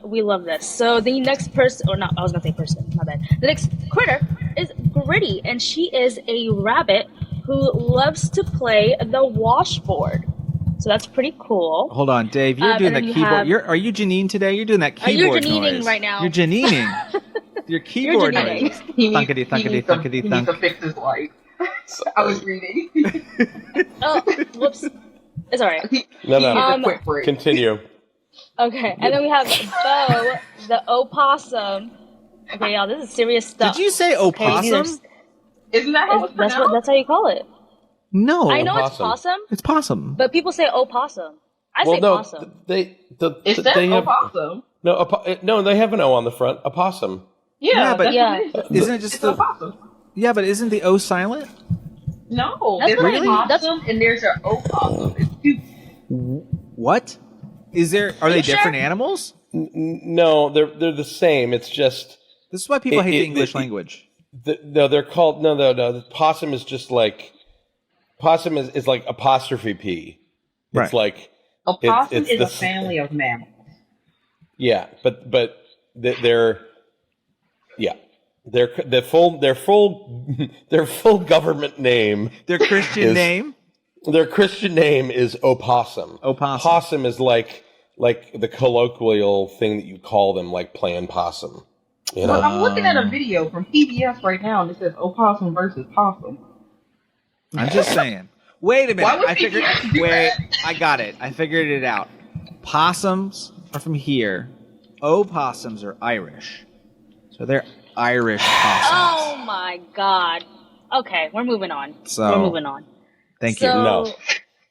We love this. So the next person, or not, I was gonna say person, my bad. The next critter is Gritty, and she is a rabbit who loves to play the washboard. So that's pretty cool.
Hold on, Dave. You're doing the keyboard. Are you Janine today? You're doing that keyboard noise.
You're Janining right now.
You're Janining. Your keyboard noise. Thunkity, thunkity, thunkity,
He
thunk.
needs to fix his life. I was reading.
Oh, whoops. It's alright.
No. Continue.
Okay, and then we have Bo, the opossum. Okay, y'all, this is serious stuff.
Did you say opossum?
Isn't that how it's pronounced?
That's how you call it.
No.
I know it's possum.
It's possum.
But people say opossum. I say possum.
It says opossum.
No, they have an O on the front. Opossum.
Yeah,
but
isn't it just
the opossum? Yeah, but isn't the O silent?
No,
That's
there's
what
a
I mean.
possum and there's an opossum. It's two.
What? Are they
sure?
different animals?
No, they're the same. It's just
This is why people hate the English language.
they're called no. The possum is just like possum is like apostrophe P. It's
Right.
like
A possum
it's
is
the
a family of mammals.
yeah, but they're yeah. Their full their full government name.
Their Christian name?
Their Christian name is opossum.
Opossum.
Possum is like the colloquial thing that you call them, like playing possum. You know.
Well, I'm looking at a video from PBS right now and it says opossum versus possum.
I'm just saying. Wait a minute.
Why would
I figured.
PBS do
Wait,
that?
I got it. I figured it out. Possums are from here. Opossums are Irish. So they're Irish possums.
Oh my god. Okay, we're moving on. We're moving on.
Thank you.
No.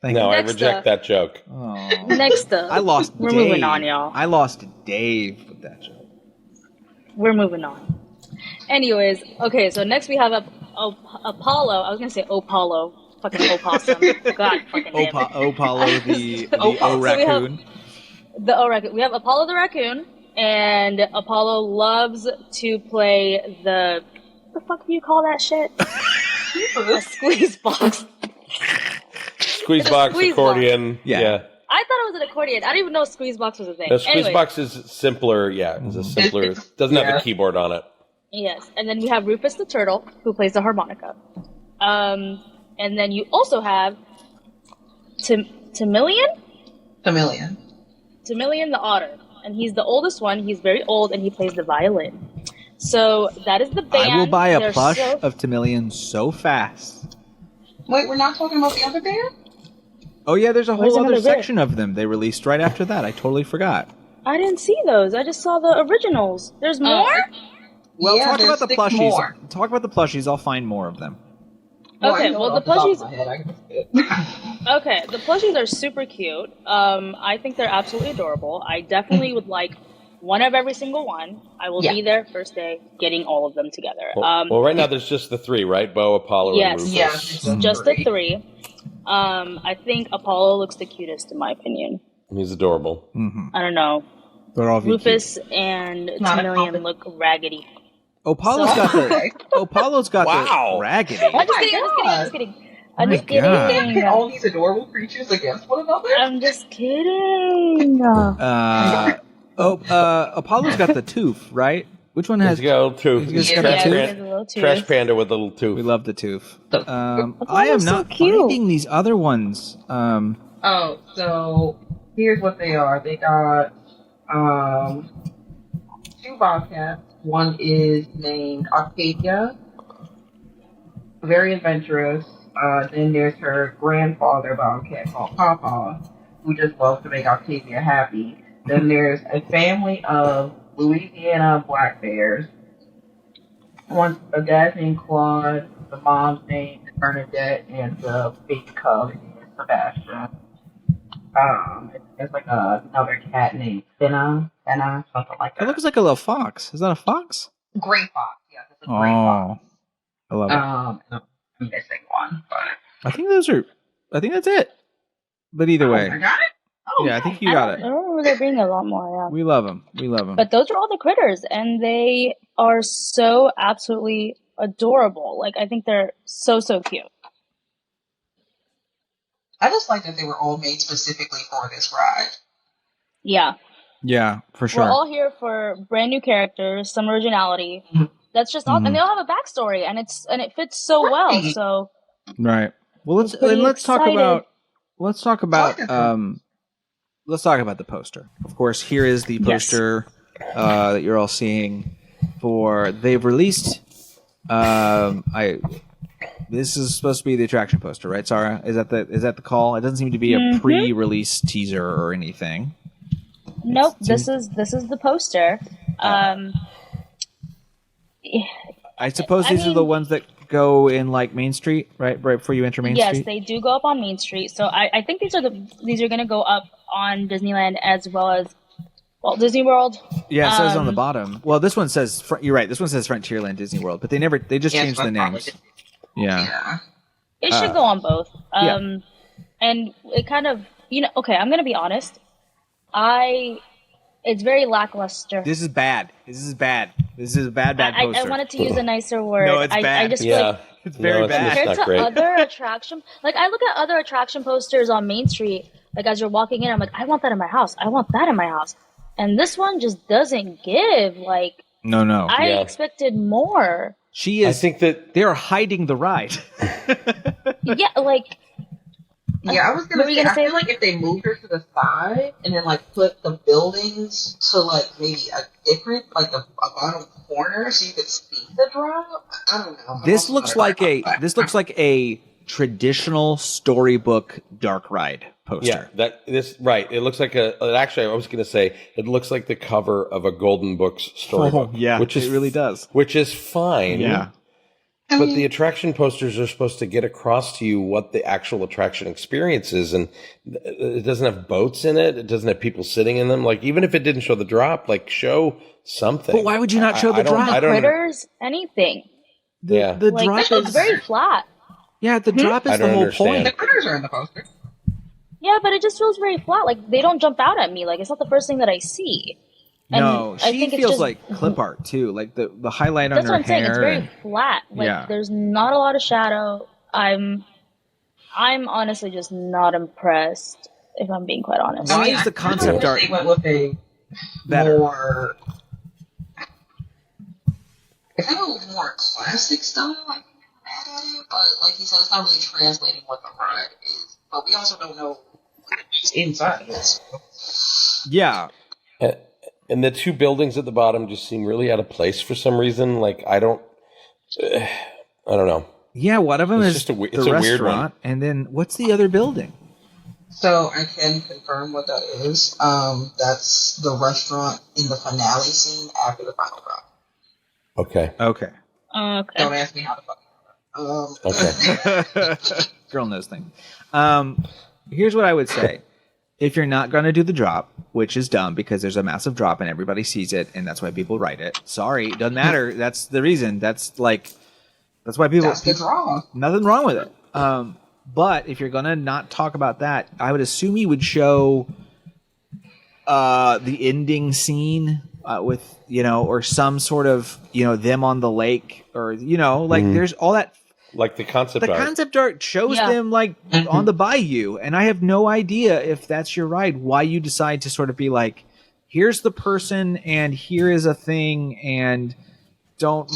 Thank
No,
you.
I
Next
reject
up.
that joke.
Oh.
Next up.
I lost
We're
Dave.
moving on, y'all.
I lost Dave with that joke.
We're moving on. Anyways, okay, so next we have Apollo. I was gonna say Apollo. Fucking opossum. God fucking damn it.
Apollo the O
So we have-
raccoon.
The O raccoon. We have Apollo the raccoon, and Apollo loves to play the fuck do you call that shit? A squeeze box.
Squeeze
It's a
box,
squeeze
accordion.
Yeah.
Yeah.
I thought it was an accordion. I didn't even know squeeze box was a thing.
No, squeeze
Anyways,
box is simpler. Yeah, it's a simpler.
It's-
Doesn't have
yeah.
the keyboard on it.
yes, and then we have Rufus the turtle who plays the harmonica. And then you also have Timillion
Chameleon.
the otter, and he's the oldest one. He's very old, and he plays the violin. So that is the band.
I will buy a
They're
plush
so-
of Timillion so fast.
Wait, we're not talking about the other bear?
Oh yeah, there's a
Where's
whole other
another bear?
section of them they released right after that. I totally forgot.
I didn't see those. I just saw the originals. There's more.
Well,
Yeah,
talk
there's
about the
6
plushies.
more.
Talk about the plushies. I'll find more of them.
Okay,
I know
well,
off
the
top of
plushies-
my head, I can-
Okay, the plushies are super cute. I think they're absolutely adorable. I definitely would like one of every single one. I will
Yeah.
be there first day getting all of them together.
Well, right now there's just the three, right? Bo, Apollo, and
Yes.
Rufus.
Yeah, it's
Just the
three.
three. I think Apollo looks the cutest in my opinion.
He's adorable.
I don't know.
They're all VQ.
Rufus and
Not a
Timillion
compliment.
look raggedy.
Apollo's
So-
got the Apollo's got
Wow.
the raggedy.
I'm just kidding. I'm just kidding. I'm
God.
just kidding. I'm
My
just kidding.
God.
Pit all these adorable creatures against one another?
I'm just kidding.
Apollo's got the tooth, right? Which one has?
He's got a little tooth.
He's got
Yeah,
a tooth?
he has a little tooth.
Trash panda with a little tooth.
We love the tooth. I am
Apollo's so
not
cute.
finding these other ones.
Oh, so here's what they are. They got 2 bobcats. One is named Octavia, very adventurous. Then there's her grandfather bobcat called Papa, who just loves to make Octavia happy. Then there's a family of Louisiana black bears. A dad's named Claude, the mom's named Bernadette, and the baby cub is Sebastian. There's like another cat named Finna, something like
It
that.
looks like a little fox. Is that a fox?
Gray fox, yes, it's a gray fox.
I love it.
I'm missing one, but
I think that's it. But either way,
I got it. Oh,
yeah, I think you got
I
it.
don't remember there being a lot more. Yeah.
We love them. We love them.
But those are all the critters, and they are so absolutely adorable. Like, I think they're so cute.
I just like that they were all made specifically for this ride.
Yeah.
Yeah, for sure.
We're all here for brand new characters, some originality. That's just awesome. And they all have a backstory, and it fits so well.
Right.
So
Right. Well, let's
pretty
talk
excited.
about let's talk about
Talk
the poster. Of course, here is the
Yes.
poster that you're all seeing. They've released. This is supposed to be the attraction poster, right, Sarah? Is that the call? It doesn't seem to be a pre-release teaser or anything.
nope, this is the poster.
I suppose
I
these are
mean-
the ones that go in like Main Street, right before you enter Main
Yes,
Street.
they do go up on Main Street. So I think these are going to go up on Disneyland as well as Walt Disney World.
Yeah, it says on the bottom. Well, this one says you're right. This one says Frontierland Disney World, but they just changed the names. Yeah.
It should go on both.
Yeah.
And it kind of, okay, I'm going to be honest. It's very lackluster.
This is bad. This is a bad poster.
I wanted to use a nicer word.
No, it's bad.
I just feel like
it's very bad.
compared to other attraction, like I look at other attraction posters on Main Street, like as you're walking in, I'm like, I want that in my house. I want that in my house. And this one just doesn't give. Like,
no.
I expected more.
She is.
I think that
they're hiding the ride.
Yeah, like.
Yeah, I was gonna say, I feel like if they moved her to the side and then like put the buildings to like maybe a different, like a bottom corner, so you could see the drop. I don't know.
This looks like a traditional storybook dark ride poster.
Yeah, It looks like actually, I was going to say it looks like the cover of a Golden Books storybook.
Yeah,
which
it really does.
Which is fine.
Yeah.
But the attraction posters are supposed to get across to you what the actual attraction experience is, and it doesn't have boats in it. It doesn't have people sitting in them. Like, even if it didn't show the drop, like, show something.
But why would you not show the drop?
The critters, anything.
The drop
is very flat.
Yeah, the drop is the whole point.
The critters are in the poster.
Yeah, but it just feels very flat. Like, they don't jump out at me. Like, it's not the first thing that I see. And
no,
I
she
think
feels
it's just,
like clip art too. Like the highlight on her hair.
That's what I'm saying. It's very flat. Like there's not a lot of shadow. I'm honestly just not impressed. If I'm being quite honest.
Why is the concept art
they went with a
better?
More, if they went with more classic style, I'd be mad at it. But like you said, it's not really translating what the ride is. But we also don't know what's inside of this.
Yeah.
And the two buildings at the bottom just seem really out of place for some reason. Like, I don't know.
Yeah, one of them is
the
restaurant,
weird one.
And then what's the other building?
So I can confirm what that is. That's the restaurant in the finale scene after the final drop.
Okay.
Don't ask me how to fucking
Okay. Girl knows things. Here's what I would say. If you're not going to do the drop, which is dumb because there's a massive drop and everybody sees it, and that's why people write it. Sorry, it doesn't matter. That's the reason. That's why people.
That's the draw.
Nothing wrong with it. But if you're going to not talk about that, I would assume you would show the ending scene with, or some sort of, them on the lake, or, there's all that.
Like the concept art.
The concept art shows them like on the bayou, and I have no idea if that's your ride. Why you decide to sort of be like, here's the person, and here is a thing, and don't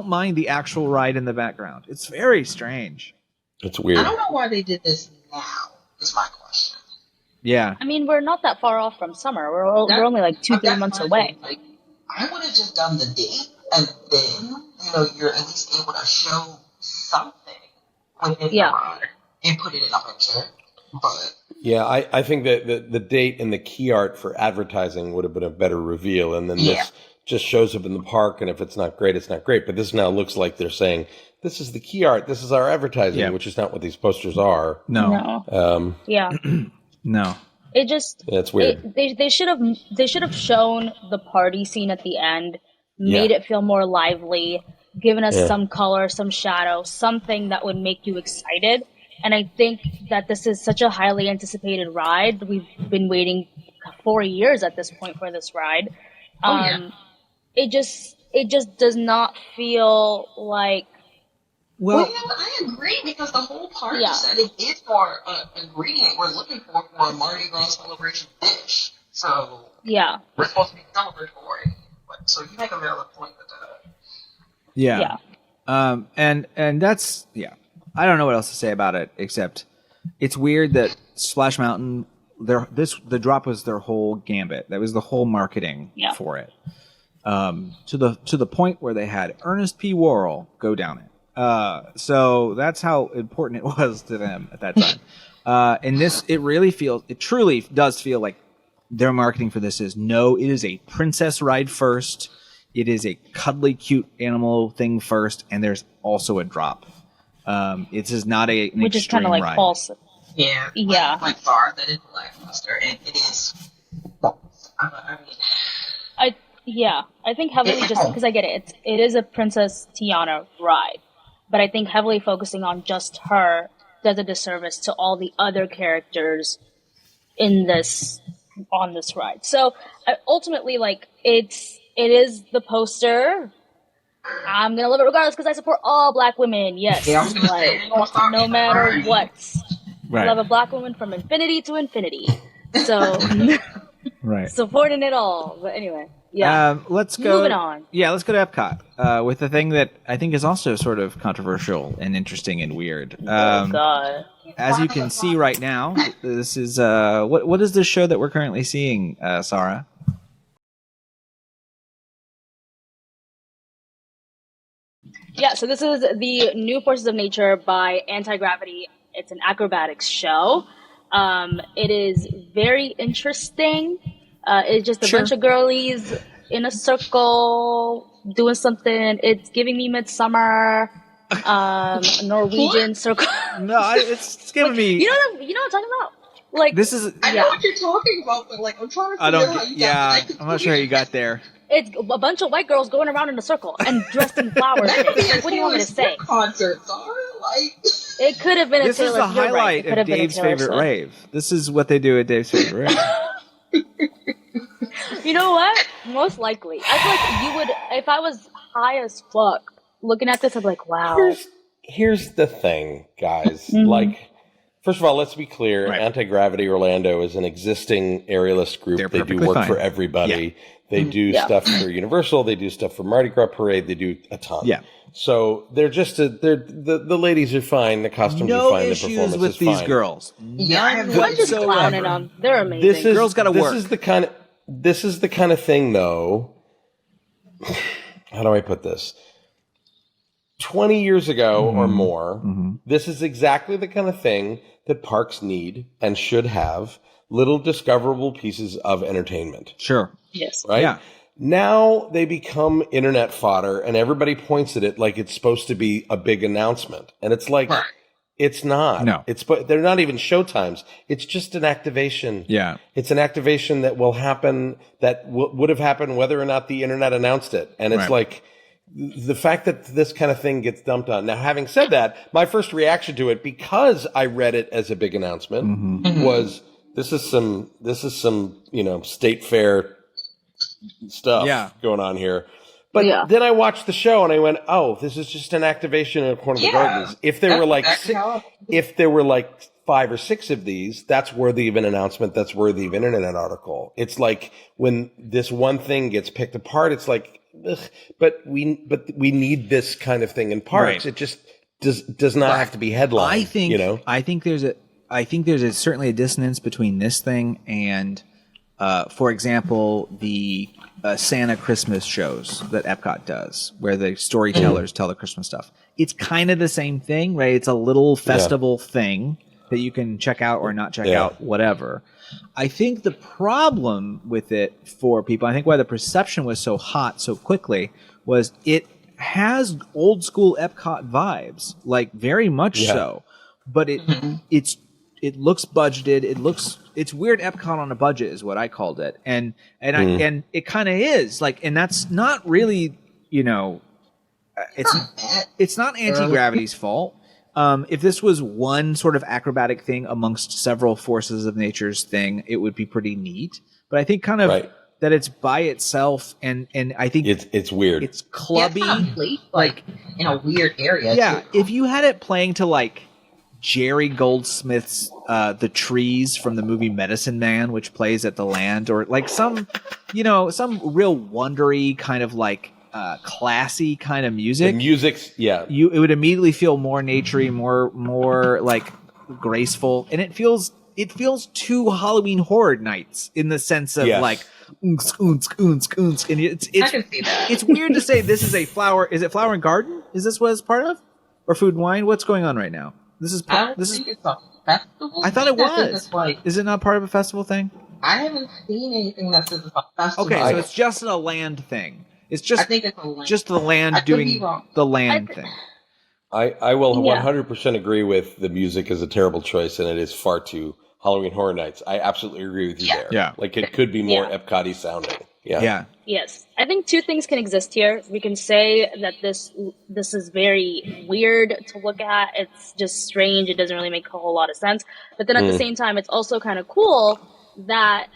mind the actual ride in the background. It's very strange.
It's weird.
I don't know why they did this now. Is my question.
Yeah.
I mean, we're not that far off from summer. We're only like 2-3 months away.
Like, I would have just done the date, and then you're at least able to show something within the ride and put it in a picture. But
yeah, I think that the date and the key art for advertising would have been a better reveal, and then this just shows up in the park, and if it's not great, it's not great. But this now looks like they're saying, this is the key art, this is our advertising, which is not what these posters are.
No.
Yeah.
No.
It just
it's weird.
They should have shown the party scene at the end, made it feel more lively, given us some color, some shadow, something that would make you excited. And I think that this is such a highly anticipated ride. We've been waiting 4 years at this point for this ride. It just does not feel like.
Well, I agree, because the whole party setting is for an ingredient we're looking for a Mardi Gras celebration dish. So we're supposed to be celebratory. So you make a valid point with that.
Yeah. And that's I don't know what else to say about it, except it's weird that Splash Mountain, the drop was their whole gambit. That was the whole marketing for it. To the point where they had Ernest P. Worrell go down it. So that's how important it was to them at that time. And this, it truly does feel like their marketing for this is, no, it is a princess ride first. It is a cuddly, cute animal thing first, and there's also a drop. It is not an
which is kind of like
ride.
false.
Yeah. Like far that is lackluster, and it is false. I mean,
think heavily just because I get it. It is a Princess Tiana ride, but I think heavily focusing on just her does a disservice to all the other characters on this ride. So ultimately, like it is the poster. I'm gonna love it regardless because I support all Black women. Yes,
Yeah, I was gonna say,
no matter what.
Right.
I love a Black woman from infinity to infinity. So
Right.
supporting it all. But anyway, yeah.
Let's go.
Moving on.
Yeah, let's go to Epcot with the thing that I think is also sort of controversial and interesting and weird.
Oh God.
As you can see right now, this is what is this show that we're currently seeing, Sarah?
Yeah, so this is the New Forces of Nature by Anti-Gravity. It's an acrobatics show. It is very interesting. It's just a bunch of girlies in a circle doing something. It's giving me Midsummer, Norwegian circle.
No, it's giving me.
You know what I'm talking about? Like
This is.
I know what you're talking about, but like I'm trying to figure out how you got
I'm not sure how you got there.
It's a bunch of white girls going around in a circle and dressed in flowers. Like, what do you want me to say?
Concert, Sarah. Like
It could have been a
This is
Taylor.
the
You're right.
highlight
It could
of
have been a
Dave's
Taylor
favorite
Swift.
rave. This is what they do at Dave's favorite rave.
You know what? Most likely. I feel like you would, if I was high as fuck, looking at this, I'd be like, wow.
Here's the thing, guys. Like, first of all, let's be clear.
Right.
Anti-Gravity Orlando is an existing aerialist group.
They're
They do
perfectly
work
fine.
for everybody. They do stuff for Universal. They do stuff for Mardi Gras Parade. They do a ton.
Yeah.
So they're just the ladies are fine. The costumes are
No
fine. The
issues
performance
with
is
these
fine.
girls.
I'm
I'm just clowning them. They're amazing.
This is
Girls gotta work.
This is the kind of thing, though. How do I put this? 20 years ago or more, this is exactly the kind of thing that parks need and should have little discoverable pieces of entertainment.
Sure.
Yes.
Right?
Yeah.
Now they become internet fodder and everybody points at it like it's supposed to be a big announcement. And it's like, it's not.
No.
They're not even showtimes. It's just an activation.
Yeah.
It's an activation that will happen, that would have happened whether or not the internet announced it. And it's
Right.
like, the fact that this kind of thing gets dumped on. Now, having said that, my first reaction to it, because I read it as a big announcement, was this is some, state fair stuff going on here. But then I watched the show and I went, oh, this is just an activation in a corner of the gardens. If there were like if there were like 5 or 6 of these, that's worthy of an announcement. That's worthy of an internet article. It's like when this one thing gets picked apart, it's like, ugh, but we need this kind of thing in parks.
Right.
It just does not have to be headline.
I think there's certainly a dissonance between this thing and, for example, the Santa Christmas shows that Epcot does, where the storytellers tell the Christmas stuff. It's kind of the same thing, right? It's a little festival thing that you can check out or not check out, whatever. I think the problem with it for people, I think why the perception was so hot so quickly, was it has old school Epcot vibes, like very much so. But it looks budgeted. It's weird Epcot on a budget is what I called it, and it kind of is like, and that's not really, it's not Anti-Gravity's fault. If this was one sort of acrobatic thing amongst several forces of nature's thing, it would be pretty neat. But I think kind of that it's by itself, and I think
it's weird.
It's clubby,
like in a weird area.
Yeah,
too.
if you had it playing to like Jerry Goldsmith's The Trees from the movie Medicine Man, which plays at the Land, or like some real wondery kind of like classy kind of music.
The music's
it would immediately feel more naturey, more like graceful, and it feels too Halloween Horror Nights in the sense of like oonsk, oonsk, oonsk, oonsk. And
I can see that.
It's weird to say this is a flower. Is it Flower and Garden? Is this what it's part of, or Food and Wine? What's going on right now? This is
it's a festival.
I thought it was.
Like,
is it not part of a festival thing?
I haven't seen anything that says it's a festival.
Okay, so it's just a land thing. It's just,
I think it's a land.
just the land doing the land thing.
I will 100% agree with the music is a terrible choice, and it is far too Halloween Horror Nights. I absolutely agree with you there.
Yeah.
Like it could be more Epcot-y sounding.
Yeah.
Yes, I think two things can exist here. We can say that this is very weird to look at. It's just strange. It doesn't really make a whole lot of sense. But then at the same time, it's also kind of cool that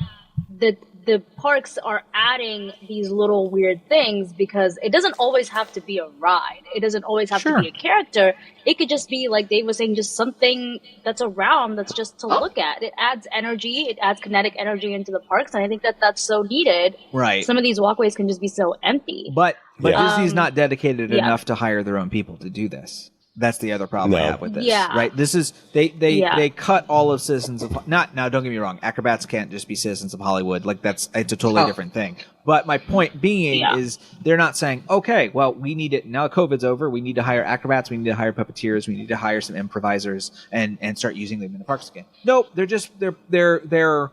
the parks are adding these little weird things, because it doesn't always have to be a ride. It doesn't always have to be a character. It could just be, like Dave was saying, just something that's around that's just to look at. It adds energy. It adds kinetic energy into the parks, and I think that that's so needed.
Right.
Some of these walkways can just be so empty.
But Disney's not dedicated enough to hire their own people to do this. That's the other problem I have with this.
Yeah.
Right. This is they cut all of Citizens of not now. Don't get me wrong. Acrobats can't just be Citizens of Hollywood. Like it's a totally different thing. But my point being is they're not saying, okay, well, we need it now. COVID's over. We need to hire acrobats. We need to hire puppeteers. We need to hire some improvisers and start using them in the parks again. Nope. They're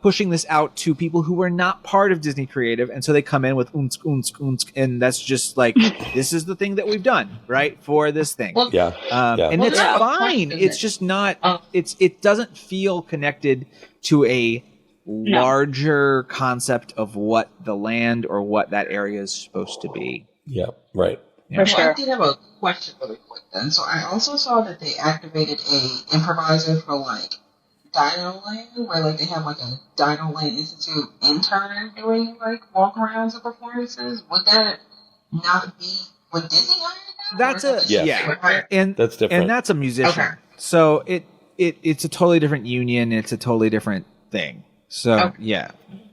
pushing this out to people who were not part of Disney Creative, and so they come in with unsk, and that's just like this is the thing that we've done right for this thing.
Well,
and it's fine. It's just not. It doesn't feel connected to a larger concept of what the land or what that area is supposed to be.
Yeah, right.
For sure.
I did have a question really quick then. So I also saw that they activated a improviser for like Dino Land, where like they have like a Dino Land Institute intern doing like walkarounds and performances. Would that not be would Disney hire that?
That's and
that's different.
And that's a musician.
Okay.
So it's a totally different union. It's a totally different thing. So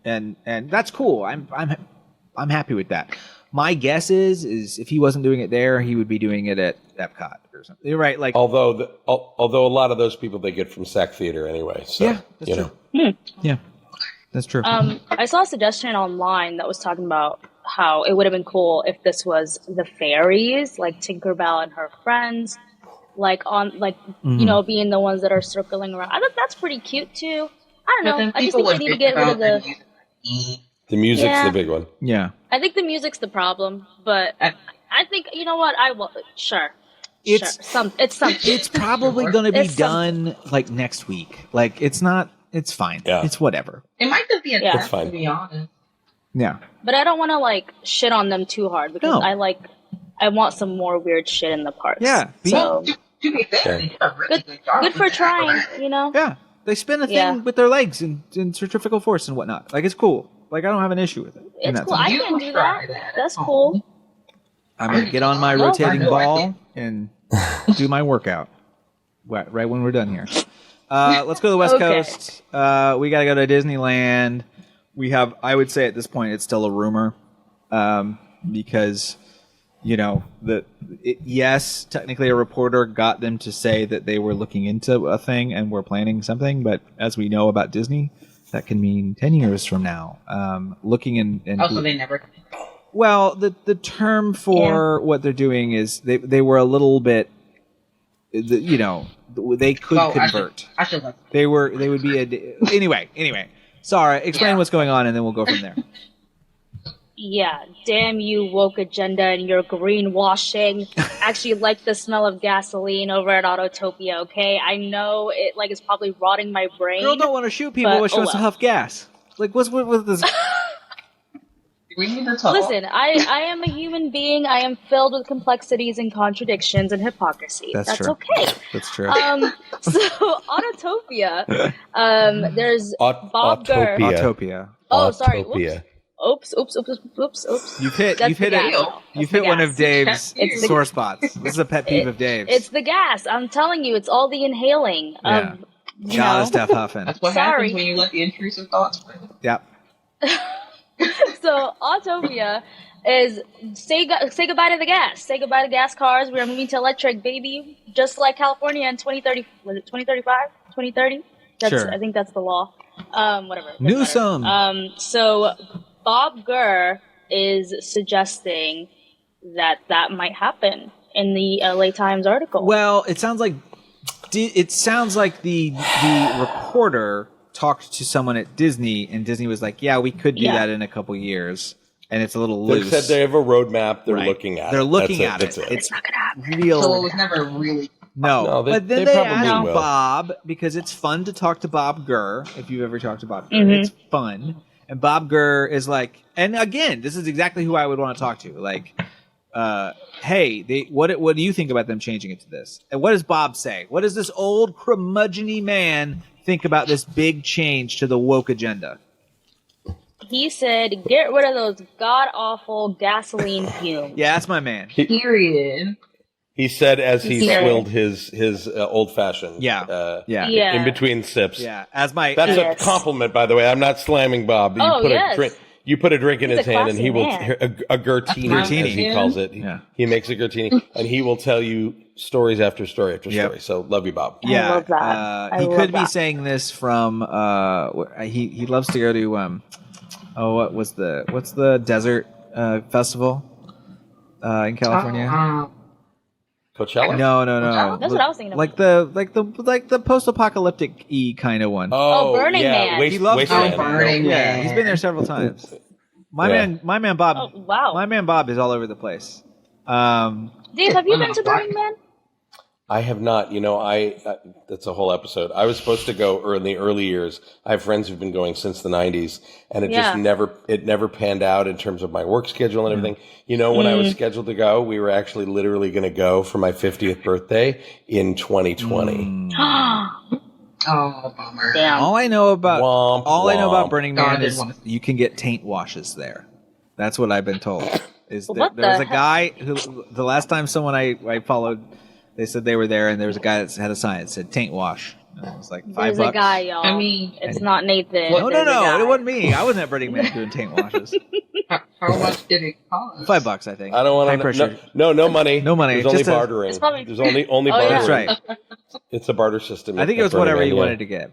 and that's cool. I'm happy with that. My guess is if he wasn't doing it there, he would be doing it at Epcot or something. You're right. Like
although a lot of those people they get from SAC Theater anyway. So,
that's true. Yeah, that's true.
I saw a suggestion online that was talking about how it would have been cool if this was the fairies, like Tinkerbell and her friends, like on you know, being the ones that are circling around. I think that's pretty cute too. I don't know. I just think they need to get rid of
the music's the big one.
Yeah.
I think the music's the problem, but I think you know what? I will sure.
It's
something.
It's probably going to be done like next week. Like it's not. It's fine.
Yeah.
It's whatever.
It might just be a
It's fine.
to be honest.
Yeah.
But I don't want to like shit on them too hard because I want some more weird shit in the parks.
Yeah.
So
To be fair, they did a really good job.
good for trying. You know.
Yeah. They spin a thing with their legs in centrifugal force and whatnot. Like it's cool. Like I don't have an issue with it.
It's cool. I can do that. That's cool.
I'm gonna get on my rotating ball and do my workout right when we're done here. Let's go to the West Coast. We gotta go to Disneyland. We have, I would say at this point, it's still a rumor because you know yes, technically a reporter got them to say that they were looking into a thing and were planning something, but as we know about Disney, that can mean 10 years from now. Looking and
Also, they never.
well, the term for what they're doing is they were a little bit, you know, they could convert.
I should
they would be anyway. Sorry, explain what's going on, and then we'll go from there.
Yeah, damn you woke agenda and your greenwashing. Actually like the smell of gasoline over at Autotopia, okay? I know it like is probably rotting my brain.
Girl don't want to shoot people, but she wants to huff gas. Like what's with this?
We need to talk.
Listen, I am a human being. I am filled with complexities and contradictions and hypocrisy. That's
true.
okay.
That's true.
So Autotopia, there's Bob Gurr.
Autopia.
Oh, sorry.
Autopia.
Oops.
You've hit
That's
it.
the gas.
You've
That's the
hit one
gas.
of Dave's
It's the-
sore spots. This is a pet peeve of Dave's.
It's the gas. I'm telling you, it's all the inhaling.
Yeah.
You
God
know?
is Steph Huffin.
That's what
Sorry.
happens when you let the intrusive thoughts win.
Yep.
So Autopia is say goodbye to the gas. Say goodbye to gas cars. We are moving to electric, baby. Just like California in 2030. Was it 2035? 2030?
Sure.
I think that's the law. Whatever.
Newsom.
So Bob Gurr is suggesting that might happen in the LA Times article.
Well, it sounds like the reporter talked to someone at Disney, and Disney was like, "Yeah, we could do that in a couple years," and it's a little
They
loose.
said they have a roadmap. They're
Right.
looking at.
They're
it.
looking
That's
at it.
That's
It's
not gonna happen.
real.
So it was never really.
No, but then
they
they
probably
asked
will.
Bob because it's fun to talk to Bob Gurr. If you've ever talked to Bob Gurr,
Mm-hmm.
it's fun. And Bob Gurr is like, and again, this is exactly who I would want to talk to. Like, hey, what do you think about them changing it to this? And what does Bob say? What does this old curmudgeon-y man think about this big change to the woke agenda?
He said, "Get rid of those god awful gasoline fumes."
Yeah, that's my man.
Period.
He said as he
Yeah.
swilled his old fashioned.
Yeah.
Yeah.
In between sips.
Yeah, as my
That's
Yes.
a compliment, by the way. I'm not slamming Bob.
Oh, yes.
You put a drink in
He's
his
a
hand, and he will
classy
a Gertini,
Gertini.
as he calls it.
Yeah.
He makes a Gertini, and he will tell you stories after story after
Yep.
story. So love you, Bob.
yeah,
I love that. I
he
love
could be
that.
saying this from he loves to go to what's the desert festival in California?
Coachella?
No.
That's what I was thinking of.
Like the post-apocalyptic y kind of one.
Oh, Burning Man.
He loves
Wasteland.
Burning
Yeah,
Man.
he's been there several times. My
Yeah.
man Bob.
Oh, wow.
My man Bob is all over the place.
Dave, have you been to Burning Man?
I have not. That's a whole episode. I was supposed to go in the early years. I have friends who've been going since the 90s, and it
Yeah.
just never panned out in terms of my work schedule and everything. When I was scheduled to go, we were actually literally going to go for my 50th birthday in 2020.
Oh, bummer.
Damn.
All I know about
Womp.
Burning Man
God, I
is
didn't wanna-
you can get taint washes there. That's what I've been told. Is there
What
was
the
a guy who the last time someone I followed, they said they were there, and there was a guy that had a sign that said taint wash. And it was like $5.
There's a guy, y'all.
I mean-
it's not Nathan.
No,
There's a guy.
it wasn't me. I wasn't at Burning Man doing taint washes.
How much did it cost?
$5, I think.
I don't
High
want
pressure.
to. No money.
No money,
There's only
just a-
bartering.
It's probably-
There's only
Oh,
bartering.
yeah.
That's right.
It's a barter system.
I think it
at
was
Burning
whatever
Man,
you
yeah.
wanted to give.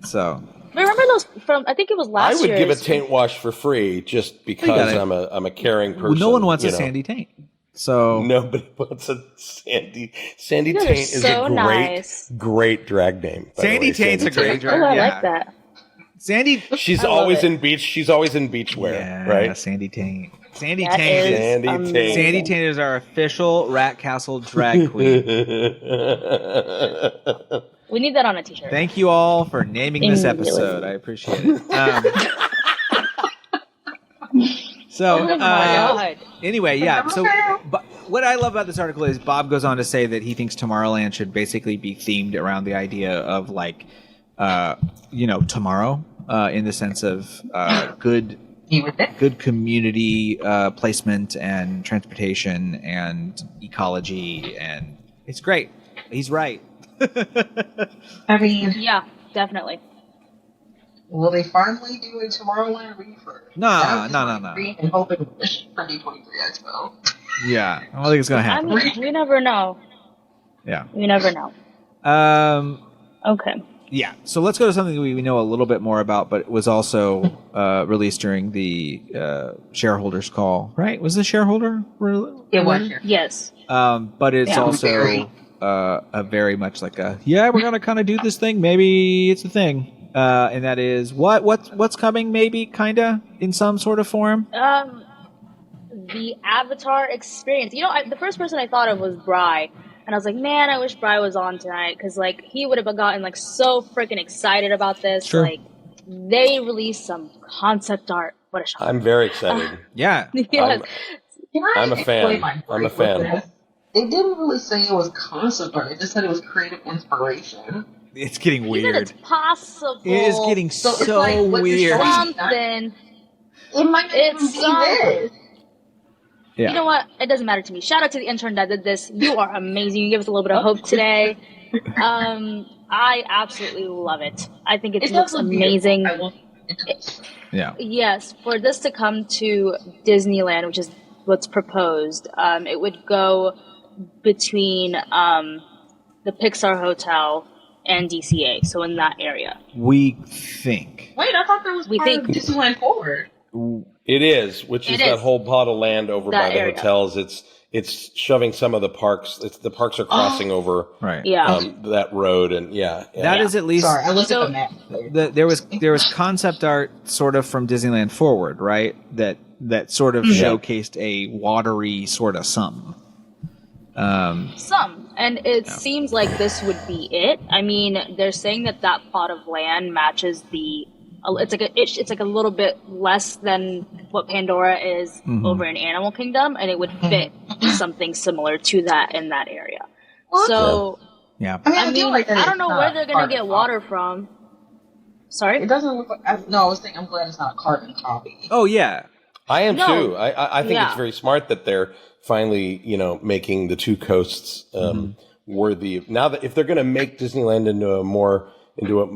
So
Remember those from? I think it was
I
last
would
year.
give a taint wash for free just because
got it.
I'm a caring person.
no one wants a
you know.
sandy taint. So
Nobody wants a Sandy. Sandy
You guys are
Taint is
so
a
nice.
great drag name. by the
Sandy
way.
Taint's a great
Oh,
drag.
I
Yeah.
like that.
Sandy.
She's
I love
always
it.
in beach. She's always in beachwear,
Yeah,
right?
Sandy Taint. Sandy
That
Taint.
is
Sandy
amazing.
Taint.
Sandy Taint is our official Rat Castle drag queen.
We need that on a t-shirt.
Thank you all for naming this
Immediately.
episode. I appreciate it. So,
Oh my God.
anyway, yeah. So, but what I love about this article is Bob goes on to say that he thinks Tomorrowland should basically be themed around the idea of tomorrow, in the sense of good community placement and transportation and ecology, and it's great. He's right.
I mean,
Yeah, definitely.
will they finally do a Tomorrowland refurb?
No.
And hoping for 2023 Expo.
Yeah, I don't think it's gonna
I
happen.
mean, we never know.
Yeah.
We never know. Okay.
Yeah, so let's go to something we know a little bit more about, but it was also released during the shareholders call, right? Was the shareholder?
It was.
Yes.
But it's
Yeah.
also a very much like we're gonna kind of do this thing. Maybe it's a thing, and that is what's coming. Maybe kinda in some sort of form.
The Avatar experience. The first person I thought of was Bry. And I was like, man, I wish Bry was on tonight. Because, he would have gotten, so freaking excited about this.
Sure.
They released some concept art. What a shock.
I'm very excited.
Yeah,
Yes.
I'm a fan. I'm a fan.
They didn't really say it was concept art. They just said it was creative inspiration.
it's getting
He said
weird.
it's possible.
It is getting
So it's
so
like what you're
weird.
showing-
something.
It might
It's
even be this.
Yeah.
You know what? It doesn't matter to me. Shout out to the intern that did this. You are amazing. You gave us a little bit of hope today. I absolutely love it. I think it looks
definitely
amazing.
beautiful. I love it.
Yeah.
Yes, for this to come to Disneyland, which is what's proposed, it would go between the Pixar Hotel and DCA, so in that area.
We think.
Wait, I thought that was
We
part
think-
of Disneyland Forward.
It is, which is
It
that
is.
whole plot of land over
That
by the
area.
hotels. It's shoving some of the parks. The parks are crossing over
Right.
Yeah.
that road, and
That is at least
Sorry, I looked
So-
at the map.
there was concept art sort of from Disneyland Forward, right? That sort of showcased a watery sort of something.
Some. And it seems like this would be it. I mean, they're saying that plot of land matches the it's like a little bit less than what Pandora is over in Animal Kingdom, and it would fit something similar to that in that area. So
yeah,
I mean, I don't know where they're gonna get water from. Sorry,
it doesn't look like. No, I was thinking. I'm glad it's not a carbon copy.
Oh yeah,
I am too. I think it's very smart that they're finally, making the two coasts worthy. Now that if they're going to make Disneyland into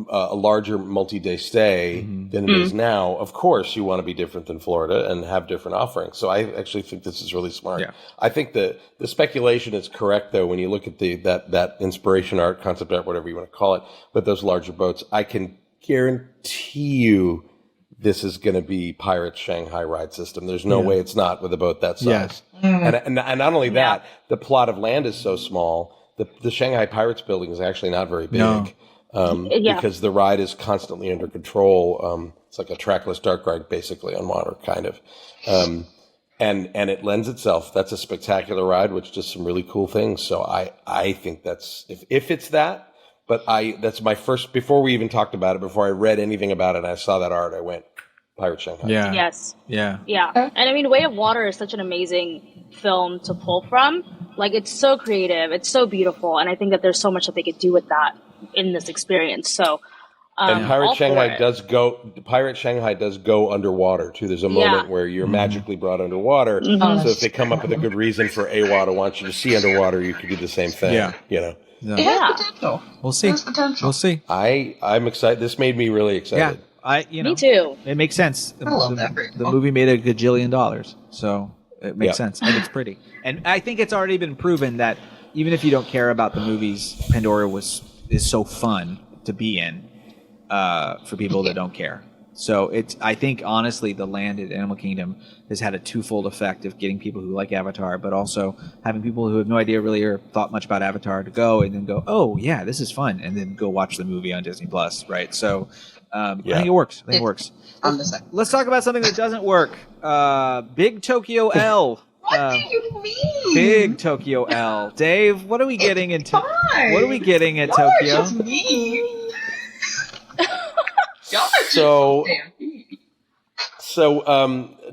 a larger multi-day stay than it is now, of course you want to be different than Florida and have different offerings. So I actually think this is really smart.
Yeah.
I think the speculation is correct though when you look at that inspiration art, concept art, whatever you want to call it, with those larger boats. I can guarantee you this is going to be Pirates Shanghai ride system. There's no way it's not with a boat that size. Yeah. And not only that, the plot of land is so small. The Shanghai Pirates building is actually not very big because the ride is constantly under control. It's like a trackless dark ride basically on water, kind of. And it lends itself. That's a spectacular ride, which does some really cool things. So I think that's, if it's that, but that's my first, before we even talked about it, before I read anything about it, and I saw that art, I went, Pirate Shanghai.
Yeah.
Yes.
Yeah.
Yeah. And I mean, Way of Water is such an amazing film to pull from. Like, it's so creative. It's so beautiful. And I think that there's so much that they could do with that in this experience. So,
and Pirate Shanghai does go underwater too. There's a moment where you're magically brought underwater. So if they come up with a good reason for AWA to want you to see underwater, you could do the same thing. Yeah.
It has potential.
We'll see. We'll see.
I'm excited. This made me really excited.
Yeah.
Me too.
It makes sense.
I love that.
The movie made $1 gajillion, so it makes sense, and it's pretty. And I think it's already been proven that even if you don't care about the movies, Pandora is so fun to be in for people that don't care. So I think honestly, the land at Animal Kingdom has had a twofold effect of getting people who like Avatar, but also having people who have no idea really or thought much about Avatar to go and then go, oh yeah, this is fun, and then go watch the movie on Disney Plus, right? So I think it works. Let's talk about something that doesn't work. Big Tokyo L.
What do you mean?
Big Tokyo L. Dave, what are we getting into? What are we getting at Tokyo?
Just mean.
So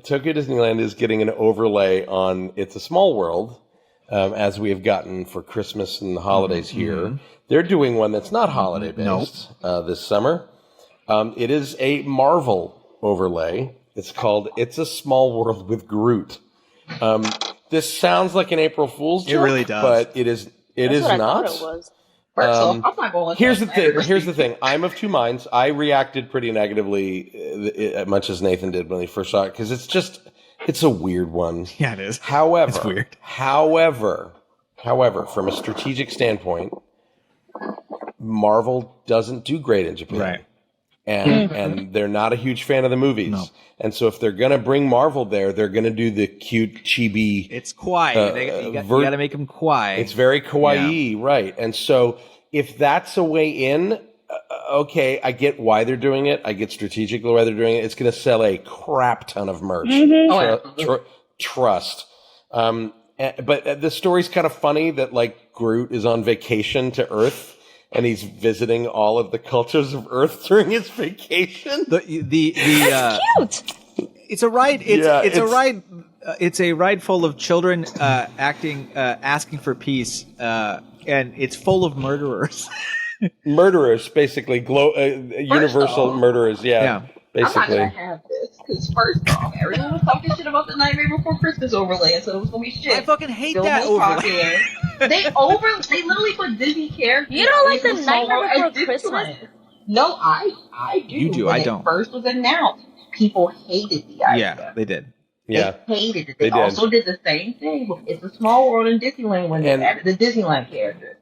Tokyo Disneyland is getting an overlay on It's a Small World, as we have gotten for Christmas and the holidays here. They're doing one that's not holiday based this summer. It is a Marvel overlay. It's called It's a Small World with Groot. This sounds like an April Fool's joke.
It really does,
but it is not. Here's the thing. I'm of two minds. I reacted pretty negatively, as much as Nathan did when he first saw it, because it's a weird one.
Yeah, it is.
However,
it's weird.
However, from a strategic standpoint, Marvel doesn't do great in Japan.
Right.
And they're not a huge fan of the movies. No. And so if they're going to bring Marvel there, they're going to do the cute chibi.
It's kawaii. You got to make them kawaii.
It's very kawaii, right. And so if that's a way in, okay, I get why they're doing it. I get strategically why they're doing it. It's going to sell a crap ton of merch. Trust. But the story's kind of funny that like Groot is on vacation to Earth. And he's visiting all of the cultures of Earth during his vacation.
That's cute.
It's a ride. It's a ride. It's a ride full of children asking for peace, and it's full of murderers.
Murderers, basically, universal murderers. Yeah. Basically.
I'm not gonna have this because first off, everyone was talking shit about the Nightmare Before Christmas overlay, and so it was gonna be shit.
I fucking hate that overlay.
They literally put Disney characters.
You don't like the Nightmare Before Christmas?
No, I do.
You do.
When
I don't.
It first was announced, people hated the idea.
Yeah, they did.
Yeah,
they hated it. They also did the same thing with It's a Small World in Disneyland when they added the Disneyland characters.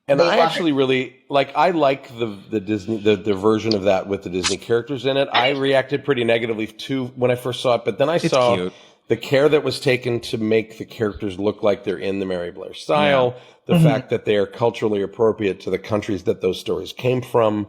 And I actually really I like the Disney the version of that with the Disney characters in it. I reacted pretty negatively too when I first saw it, but then I saw the care that was taken to make the characters look like they're in the Mary Blair style, the fact that they are culturally appropriate to the countries that those stories came from.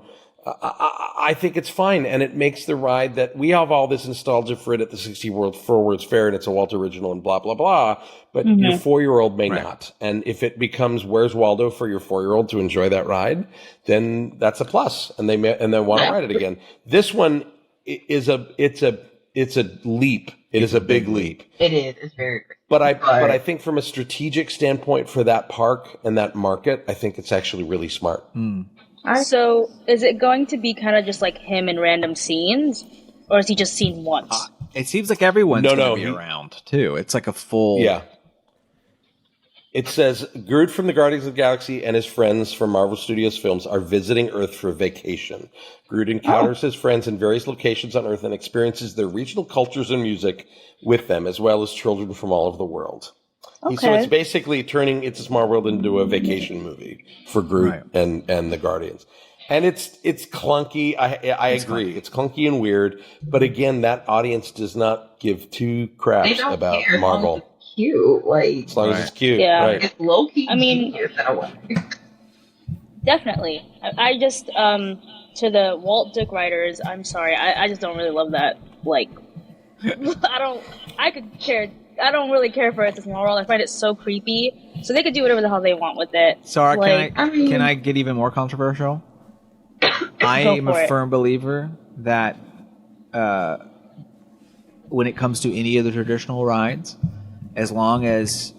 I think it's fine, and it makes the ride that we have all this nostalgia for it at the 60 World Forwards Fair, and it's a Walt original and blah, blah, blah, but your 4-year-old may not. And if it becomes Where's Waldo for your 4-year-old to enjoy that ride, then that's a plus, and they want to ride it again. This one it's a leap. It is a big leap.
It is. It's very.
But I think from a strategic standpoint for that park and that market, I think it's actually really smart.
So is it going to be kind of just like him in random scenes, or is he just seen once?
It seems like everyone's going to be
he-
around too. It's like a full.
Yeah. It says Groot from the Guardians of the Galaxy and his friends from Marvel Studios films are visiting Earth for a vacation. Groot encounters his friends in various locations on Earth and experiences their regional cultures and music with them, as well as children from all over the world. So it's basically turning It's a Small World into a vacation movie for Groot and the Guardians. And it's clunky. I agree. It's clunky and weird. But again, that audience does not give two craps about Marvel.
Cute, like
as long as it's cute,
Yeah.
right?
it's low key.
I mean-
genius in a way.
Definitely. I just to the Walt Dick writers, I'm sorry, I just don't really love that. Like, I don't really care for It's a Small World. I find it so creepy. So they could do whatever the hell they want with it.
Sarah,
Like,
can I get even more controversial? I
Go
am
for
a
it.
firm believer that when it comes to any of the traditional rides, as long as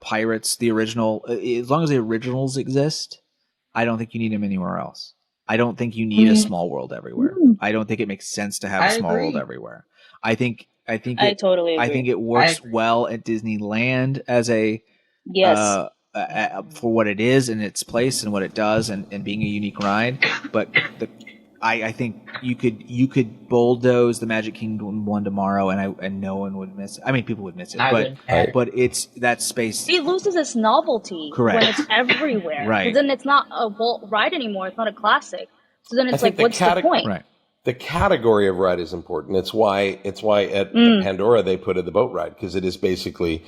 Pirates, the original, as long as the originals exist, I don't think you need them anywhere else. I don't think you need a Small World everywhere. I don't think it makes sense to have a Small World everywhere. I
totally agree.
I think it works well at Disneyland as a
Yes.
for what it is and its place and what it does and being a unique ride. But I think you could bulldoze the Magic Kingdom one tomorrow and no one would miss it. I mean, people would miss it, but it's that space.
It loses its novelty
Correct.
when it's everywhere.
Right.
'Cause then it's not a Walt ride anymore. It's not a classic. So then
I
it's
think
like, what's the point?
Right.
The category of ride is important. It's why at Pandora they put in the boat ride, because it is basically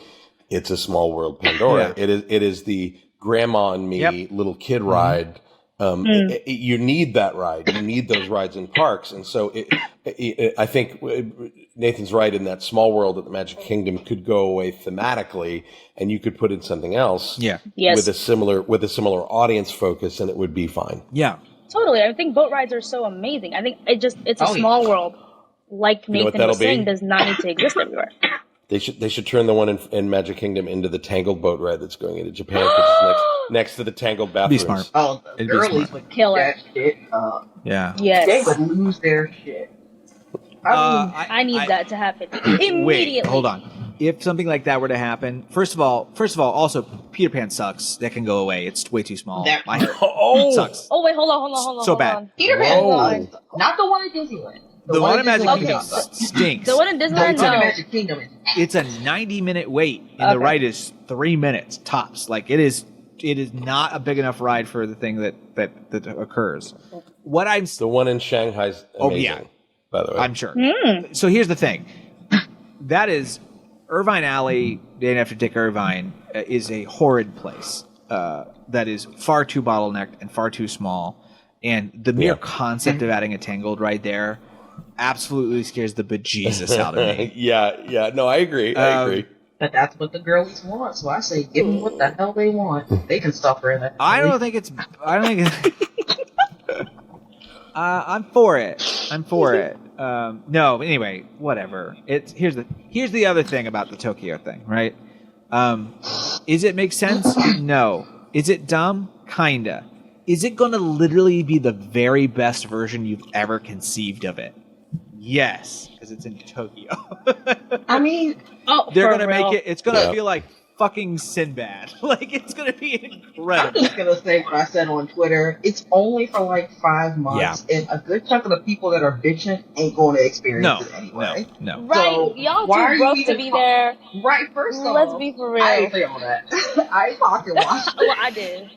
It's a Small World Pandora.
Yeah.
It is the grandma and me little kid ride. You need that ride. You need those rides in parks, and so I think Nathan's right in that Small World at the Magic Kingdom could go away thematically, and you could put in something else.
Yeah.
Yes.
With a similar audience focus, and it would be fine.
Yeah.
Totally. I think boat rides are so amazing. I think it's a small world, like
You know what
Nathan was
that'll be?
saying, does not need to exist everywhere.
They should turn the one in Magic Kingdom into the Tangled boat ride that's going into Japan, because it's next to the Tangled bathrooms.
Be smart.
Oh, the
It'd be
girlies
smart.
would
Kill
that
it.
shit.
Yeah.
They
Yes.
would lose their shit.
I need that to happen immediately.
Wait, hold on. If something like that were to happen, first of all, also Peter Pan sucks. That can go away. It's way too small.
That-
It sucks.
Oh wait, hold on.
So
hold
bad.
on.
Peter Pan
Whoa.
sucks. Not the one at Disneyland.
The one in Magic
Disneyland
Kingdom
sucks.
stinks.
The one in
The
Disneyland,
one in
no.
Magic Kingdom is
It's a 90-minute wait, and the
Okay.
ride is 3 minutes tops. Like it is not a big enough ride for the thing that occurs. What I'm
The one in Shanghai's amazing.
Oh, yeah.
By the way,
I'm sure. So here's the thing. That is Irvine Alley, named after Dick Irvine, is a horrid place that is far too bottlenecked and far too small. And the mere concept of adding a Tangled right there absolutely scares the bejesus out of me.
yeah. No, I agree. I agree.
But that's what the girlies want, so I say give them what the hell they want. They can suffer in that.
I don't think it's. I'm for it. No, anyway, whatever. Here's the other thing about the Tokyo thing, right? Is it make sense? No. Is it dumb? Kinda. Is it going to literally be the very best version you've ever conceived of it? Yes, because it's in Tokyo.
I mean,
They're
for
going to
real.
make it. It's going to
Yeah.
feel like fucking Sinbad. Like it's going to be
I'm
incredible.
just gonna say what I said on Twitter. It's only for like 5 months, and a good chunk of the people that are bitching ain't going to experience
No,
it anyway.
no.
Right,
So,
y'all
why are
too
you
broke to
even
be
talk-
there.
Right, first of all,
Let's be for real.
I ain't say all that. I ain't pocket watch.
Well, I did.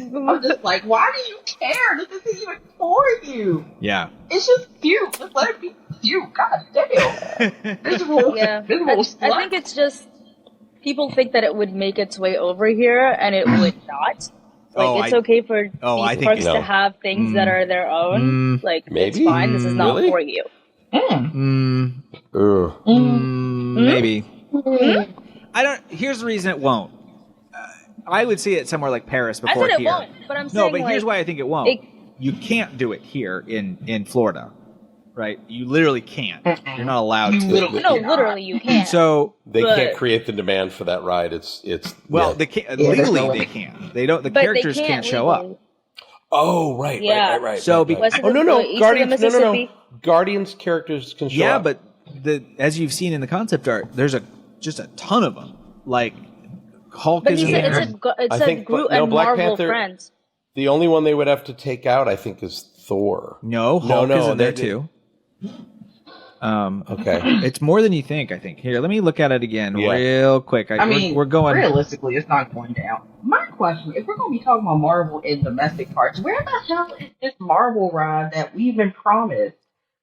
I'm just like, why do you care? This isn't even for you.
Yeah.
It's just cute. Just let it be cute. God damn. Visual.
Yeah,
Visual
I think it's just people think that it would make its way over here, and it would not. Like it's okay for these
I think
parks
no.
to have things that are their own. Like it's
Maybe?
fine. This is not
Really?
for you.
Ugh.
Maybe. I don't. Here's the reason it won't. I would see it somewhere like Paris
I
before
said it
here.
won't, but I'm
No,
saying
but here's
like,
why I think it won't.
it-
You can't do it here in Florida. right? You literally can't. You're not allowed to.
Literally you can't.
So
they can't create the demand for that ride. It's
they can't legally. They can't. They don't. The characters can't show up.
Oh, right.
So
no. Guardians characters can show up.
But as you've seen in the concept art, there's just a ton of them. Like Hulk is in there.
It's Groot and
Black
Marvel
Panther,
friends.
The only one they would have to take out, I think, is Thor.
No, Hulk is in there too.
Okay.
It's more than you think, I think. Here, let me look at it again real quick.
I mean,
we're going...
realistically, it's not going down. My question, if we're going to be talking about Marvel in domestic parks, where the hell is this Marvel ride that we've been promised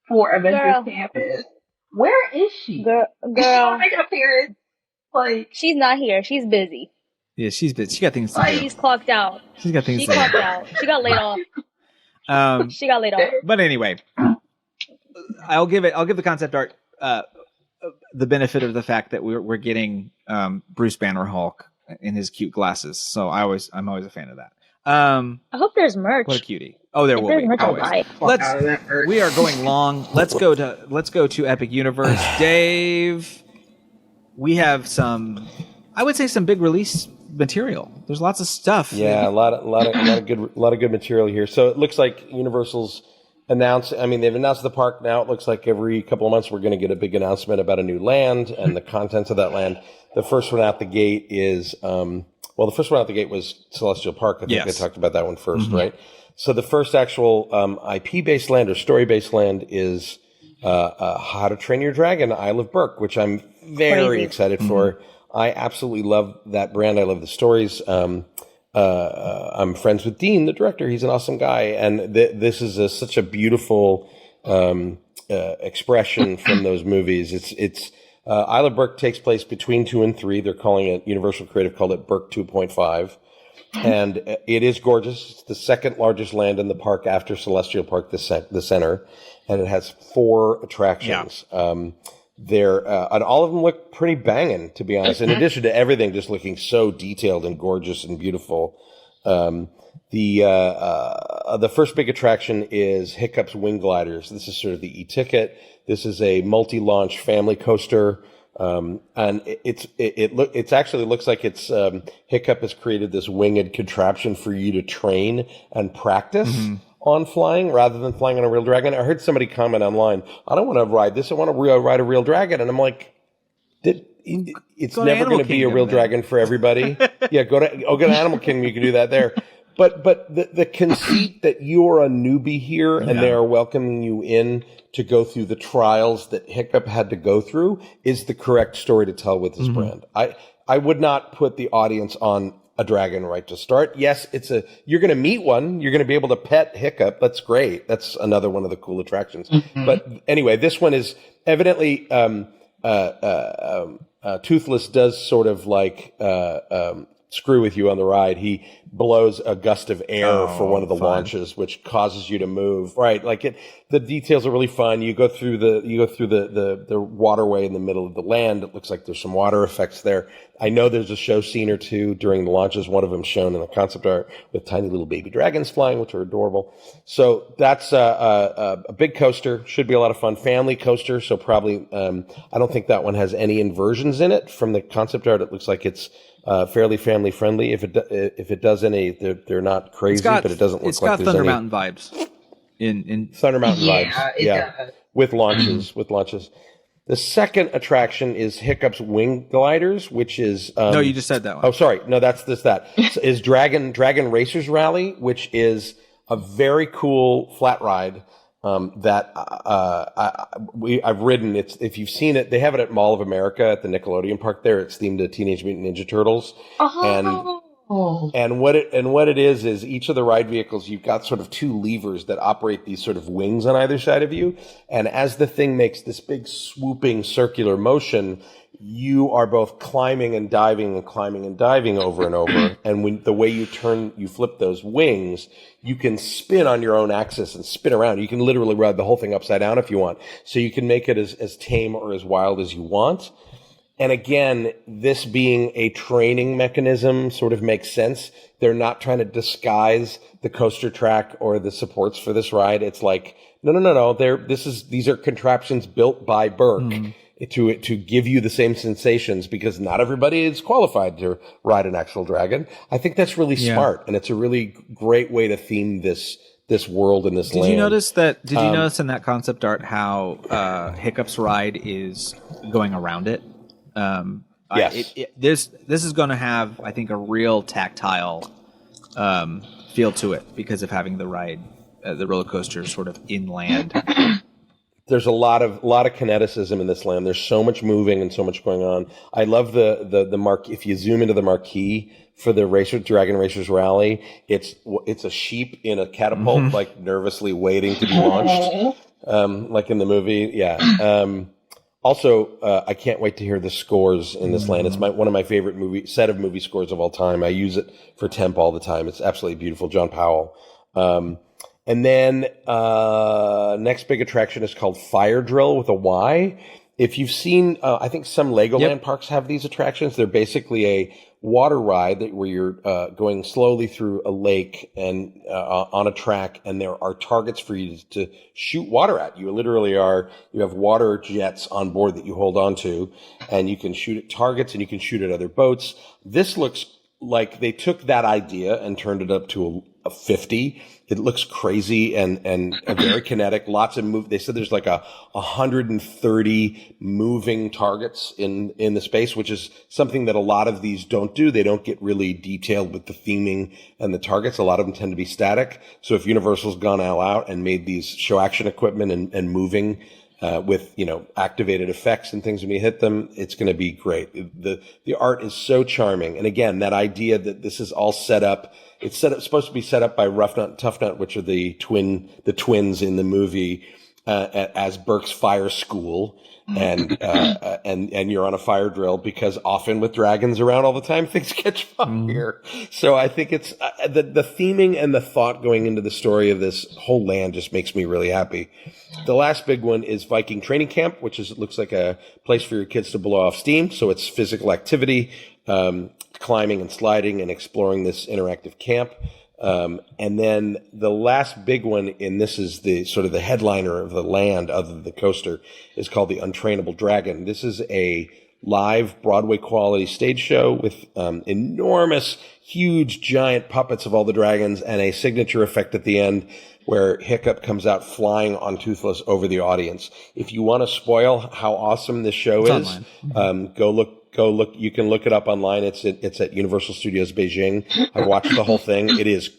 for Avengers Campus? Where is she?
Girl.
Is she going to make an appearance? Like,
she's not here. She's busy.
Yeah, she's busy. She got things to do.
She's clocked out.
She's got things to do.
She clocked out. She got laid off. She got laid off.
But anyway... I'll give the concept art the benefit of the fact that we're getting Bruce Banner Hulk in his cute glasses. So I'm always a fan of that.
I hope there's merch.
What a cutie! Oh, there will be. We are going long. Let's go to Epic Universe. Dave, we have some big release material. There's lots of stuff.
Yeah, a lot of good material here. So it looks like Universal's they've announced the park now. It looks like every couple of months we're going to get a big announcement about a new land and the contents of that land. The first one out the gate is, was Celestial Park. I think I talked about that one first, right? So the first actual IP-based land or story-based land is How to Train Your Dragon, Isle of Berk, which I'm very excited for. I absolutely love that brand. I love the stories. I'm friends with Dean, the director. He's an awesome guy. And this is such a beautiful expression from those movies. It's Isle of Berk takes place between 2 and 3. They're calling it, Universal Creative called it Berk 2.5. And it is gorgeous. It's the second largest land in the park after Celestial Park, the center. And it has 4 attractions. Yeah. And all of them look pretty banging, to be honest. In addition to everything just looking so detailed and gorgeous and beautiful. The first big attraction is Hiccup's Wing Gliders. This is sort of the e-ticket. This is a multi-launch family coaster. And it actually looks like it's, Hiccup has created this winged contraption for you to train and practice on flying rather than flying on a real dragon. I heard somebody comment online, I don't want to ride this. I want to ride a real dragon. And I'm like, it's never going to be a real dragon for everybody. Yeah, go to Animal Kingdom. You can do that there. But the conceit that you're a newbie here and they are welcoming you in to go through the trials that Hiccup had to go through is the correct story to tell with this brand. I would not put the audience on a dragon right to start. Yes, you're going to meet one. You're going to be able to pet Hiccup. That's great. That's another one of the cool attractions. But anyway, this one is evidently, Toothless does sort of like, screw with you on the ride. He blows a gust of air for one of the launches, which causes you to move. Right. Like the details are really fun. You go through the waterway in the middle of the land. It looks like there's some water effects there. I know there's a show scene or two during the launches. One of them shown in the concept art with tiny little baby dragons flying, which are adorable. So that's a big coaster. Should be a lot of fun. Family coaster. So probably, I don't think that one has any inversions in it. From the concept art, it looks like it's fairly family friendly. If it does any, they're not crazy, but it doesn't look like there's
Thunder
any.
Mountain vibes. In
Thunder Mountain vibes, with launches. The second attraction is Hiccup's Wing Gliders, which is
no, you just said that one.
Oh, sorry, no, that's that is Dragon Racers Rally, which is a very cool flat ride. That I've ridden. If you've seen it, they have it at Mall of America at the Nickelodeon Park there. It's themed to Teenage Mutant Ninja Turtles. And what it is each of the ride vehicles, you've got sort of 2 levers that operate these sort of wings on either side of you. And as the thing makes this big swooping circular motion, you are both climbing and diving over and over. And the way you flip those wings, you can spin on your own axis and spin around. You can literally ride the whole thing upside down if you want. So you can make it as tame or as wild as you want. And again, this being a training mechanism sort of makes sense. They're not trying to disguise the coaster track or the supports for this ride. It's like No. These are contraptions built by Burke to give you the same sensations, because not everybody is qualified to ride an actual dragon. I think that's really smart, and it's a really great way to theme this world and this land.
Did you notice that? Did you notice in that concept art how Hiccup's ride is going around it?
Yes.
This is going to have, I think, a real tactile feel to it because of having the ride, the roller coaster, sort of inland.
There's a lot of kineticism in this land. There's so much moving and so much going on. I love the mark. If you zoom into the marquee for the Dragon Racers Rally, it's a sheep in a catapult, like nervously waiting to be launched, like in the movie. Yeah. Also, I can't wait to hear the scores in this land. It's one of my favorite set of movie scores of all time. I use it for Temp all the time. It's absolutely beautiful. John Powell. And then next big attraction is called Fire Drill with a Y. If you've seen, I think some Legoland parks have these attractions. They're basically a water ride where you're going slowly through a lake and on a track, and there are targets for you to shoot water at. You have water jets on board that you hold on to, and you can shoot at targets and you can shoot at other boats. This looks like they took that idea and turned it up to a 50. It looks crazy and very kinetic. Lots of move. They said there's like 130 moving targets in the space, which is something that a lot of these don't do. They don't get really detailed with the theming and the targets. A lot of them tend to be static. So if Universal's gone all out and made these show action equipment and moving with activated effects and things when you hit them, it's going to be great. The art is so charming, and again, that idea that this is all set up. It's supposed to be set up by Rough Nut and Tough Nut, which are the twins in the movie, as Burke's fire school, and you're on a fire drill because often with dragons around all the time, things catch fire. So I think it's the theming and the thought going into the story of this whole land just makes me really happy. The last big one is Viking Training Camp, which looks like a place for your kids to blow off steam. So it's physical activity, climbing and sliding and exploring this interactive camp. And then the last big one, and this is the sort of the headliner of the land other than the coaster, is called the Untrainable Dragon. This is a live Broadway quality stage show with enormous, huge, giant puppets of all the dragons and a signature effect at the end where Hiccup comes out flying on Toothless over the audience. If you want to spoil how awesome this show is, go look. You can look it up online. It's at Universal Studios Beijing. I watched the whole thing. It is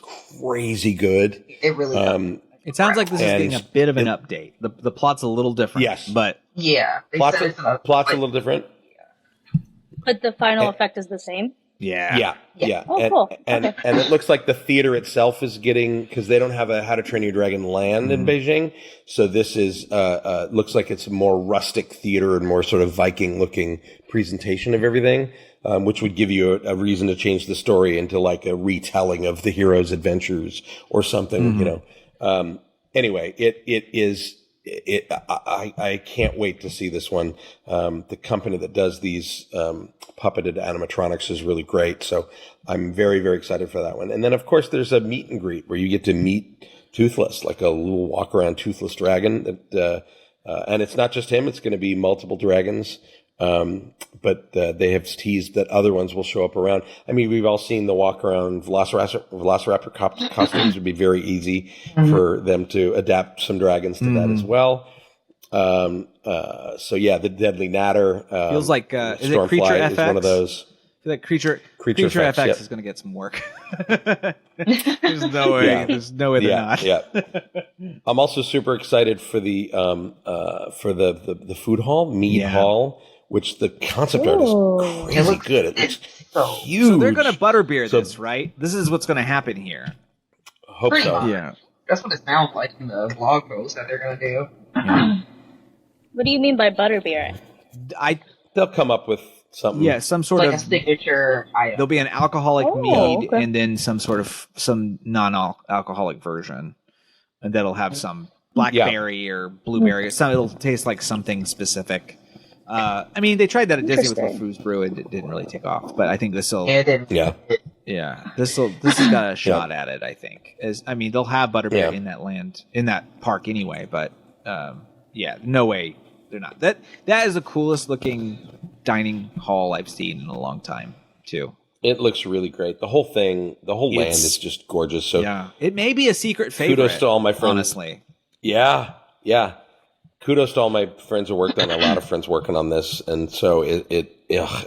crazy good.
It really is.
It sounds like this is getting a bit of an update. The plot's a little different.
Yes,
but
yeah,
plot's a little different.
But the final effect is the same.
Yeah.
Oh, cool.
And it looks like the theater itself is getting, because they don't have a How to Train Your Dragon land in Beijing. So this is looks like it's a more rustic theater and more sort of Viking looking presentation of everything, which would give you a reason to change the story into like a retelling of the hero's adventures or something. Anyway, I can't wait to see this one. The company that does these puppeted animatronics is really great, so I'm very, very excited for that one. And then, of course, there's a meet and greet where you get to meet Toothless, like a little walk around Toothless dragon. And it's not just him; it's going to be multiple dragons. But they have teased that other ones will show up around. I mean, we've all seen the walk around Velociraptor costumes. Would be very easy for them to adapt some dragons to that as well. So yeah, the Deadly Natter
feels like is it Creature FX?
Is one of those.
I feel like Creature FX is going to get some work. There's no way. Yeah. There's no way they're not.
Yeah. I'm also super excited for the food hall, Mead Hall, which the concept art is crazy good. It looks huge.
So they're going to butterbeer this, right? This is what's going to happen here.
Hope
Pretty
so.
much.
Yeah.
That's what it sounds like in the blog post that they're going to do.
Yeah.
What do you mean by butterbeer?
They'll come up with something.
Yeah, some sort
like
of
a signature item.
There'll be an alcoholic mead
okay.
and then some non-alcoholic version, and that'll have some blackberry or blueberry. It'll taste like something specific. I mean, they tried that at Disney with the Foos Brew, and it didn't really take off. But I think this will.
Yeah, it didn't.
Yeah.
Yeah, this has got a shot at it. I think. They'll have Butterbear in that land, in that park anyway. But no way they're not. That is the coolest looking dining hall I've seen in a long time, too.
It looks really great. The whole thing, the whole land is just gorgeous. So
yeah, it may be a secret favorite.
Kudos to all my friends.
Honestly,
yeah. Kudos to all my friends who worked on it. A lot of friends working on this, and so it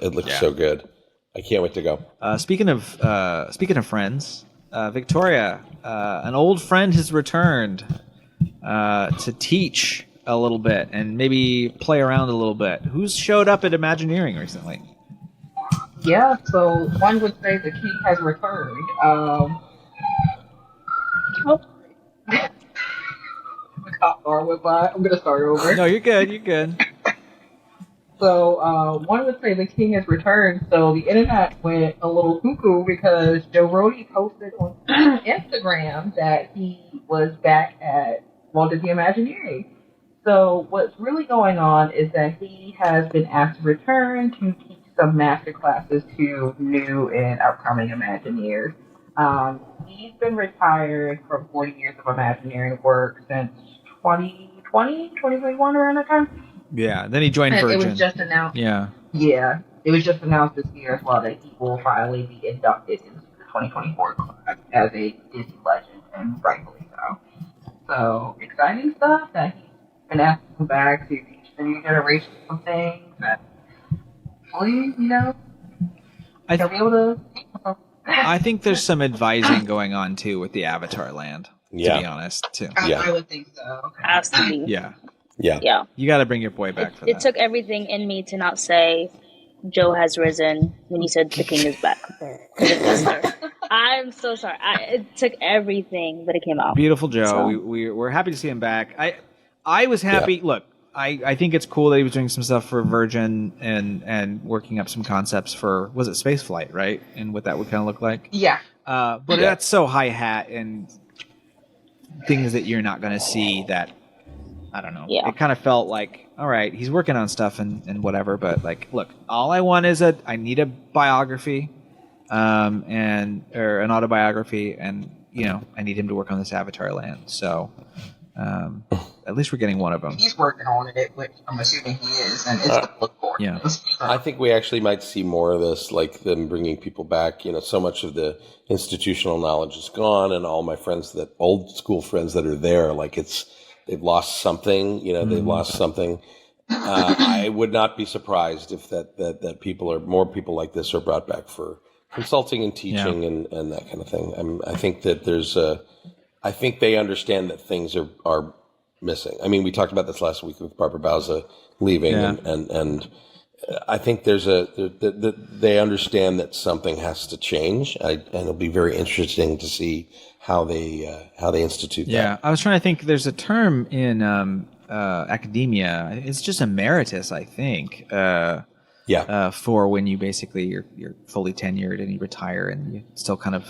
looks so good. I can't wait to go.
Speaking of friends, Victoria, an old friend has returned to teach a little bit and maybe play around a little bit. Who's showed up at Imagineering recently?
Yeah, so one would say the king has returned. The cop car went by. I'm gonna start over.
No, you're good. You're good.
So one would say the king has returned. So the internet went a little cuckoo because Joe Brody posted on Instagram that he was back at Walt Disney Imagineering. So what's really going on is that he has been asked to return to teach some master classes to new and upcoming Imagineers. He's been retired from 40 years of Imagineering work since 2021 around that time.
Yeah, then he joined Virgin.
It was just announced.
Yeah,
it was just announced this year as well that he will finally be inducted into the 2024 class as a Disney legend, and rightfully so. So exciting stuff that he's been asked to come back to teach the new generation some things that hopefully, they'll be able to.
I think there's some advising going on too with the Avatar land. To be honest, too.
I would think so.
Has to be.
Yeah.
Yeah.
You got to bring your boy back for that.
It took everything in me to not say Joe has risen when you said the king is back. I'm so sorry. It took everything, but it came out.
Beautiful Joe.
So.
We're happy to see him back. I was happy. Yeah. Look, I think it's cool that he was doing some stuff for Virgin and working up some concepts for, was it Spaceflight, right? And what that would kind of look like.
Yeah.
But that's so high hat and things that you're not going to see that, I don't know.
Yeah.
It kind of felt like, all right, he's working on stuff and whatever, but like, look, all I want is I need a biography, or an autobiography, and I need him to work on this Avatar land. So, at least we're getting one of them.
He's working on it, which I'm assuming he is, and it's to look forward.
Yeah.
I think we actually might see more of this, like them bringing people back. So much of the institutional knowledge is gone, and all my friends, that old school friends that are there, like they've lost something. They've lost something. I would not be surprised if that more people like this are brought back for consulting and teaching and that kind of thing. I think that I think they understand that things are missing. I mean, we talked about this last week with Barbara Bauza leaving, and I think they understand that something has to change, and it'll be very interesting to see how they institute that.
Yeah, I was trying to think. There's a term in academia. It's just emeritus, I think. For when you basically you're fully tenured and you retire and you still kind of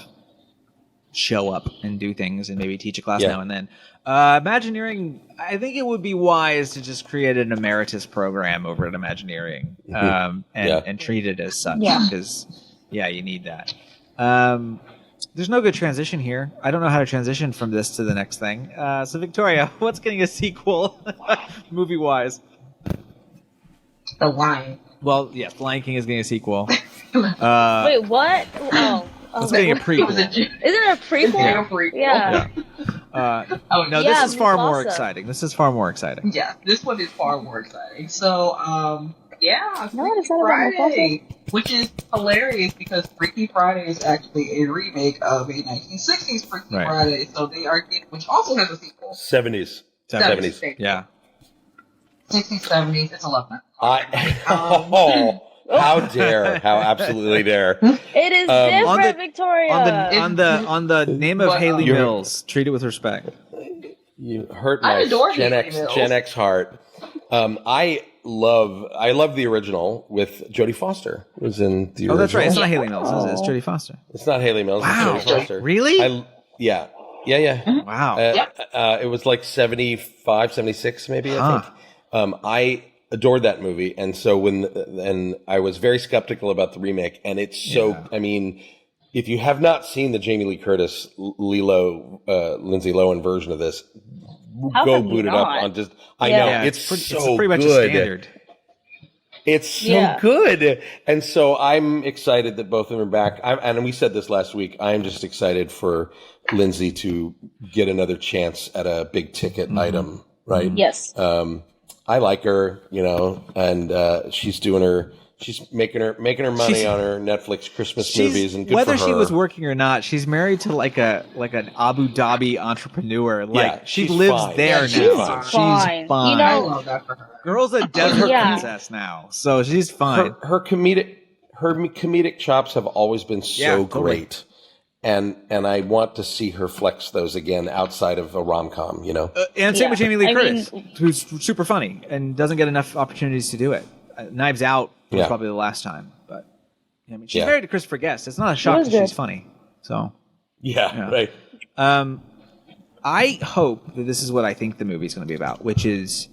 show up and do things and maybe teach a class now and then. Imagineering, I think it would be wise to just create an emeritus program over at Imagineering and treat it as such because you need that. There's no good transition here. I don't know how to transition from this to the next thing. So Victoria, what's getting a sequel movie wise?
The Lion.
Well, yes, The Lion King is getting a sequel.
Wait, what?
It's getting a prequel.
Isn't it a prequel? Yeah.
This is far more exciting.
Yeah, this one is far more exciting. So, Freaky
excited
Friday, which is hilarious because Freaky Friday is actually a remake of a 1960s Freaky Friday. So they are getting, which also has a sequel.
70s.
70s.
Yeah.
60s, 70s. It's a love night.
How dare! How absolutely dare!
It is different, Victoria.
On the name of Haley Mills, treat it with respect.
You hurt my Gen X heart. I love the original with Jodie Foster. It was in the original.
Oh, that's right. It's not Haley Mills, is it? It's Jodie Foster.
It's not Haley Mills.
Wow.
It's Jodie Foster.
Really?
Yeah.
Wow.
It was like 75, 76 maybe, I think. I adored that movie, and so when I was very skeptical about the remake, and it's so I mean, if you have not seen the Jamie Lee Curtis, Lindsay Lohan version of this,
How
go
have you
boot it up
not?
on just.
Yeah.
I know
Yeah,
it's so
pretty much
good.
a standard.
It's so
Yeah.
good, and so I'm excited that both of them are back. And we said this last week. I'm just excited for Lindsay to get another chance at a big ticket item, right?
Yes.
I like her, and she's doing her. She's making her money on her Netflix Christmas movies, and good
whether
for her.
she was working or not, she's married to like an Abu Dhabi entrepreneur. Like she
she's
lives
fine.
there
Yeah,
now.
she's
fine.
She's fine.
You know-
I love that for her.
Girl's a desert
Yeah.
princess now, so she's fine.
her comedic chops have always been so
Yeah, totally.
great, and I want to see her flex those again outside of a rom-com.
And same
Yeah.
with Jamie Lee
I
Curtis,
mean-
who's super funny and doesn't get enough opportunities to do it. Knives Out was
Yeah.
probably the last time, but I mean, she's
Yeah.
married to Christopher Guest. It's not a shock
is
that she's
good.
funny. So
Yeah, right.
I hope that this is what I think the movie's going to be about, which is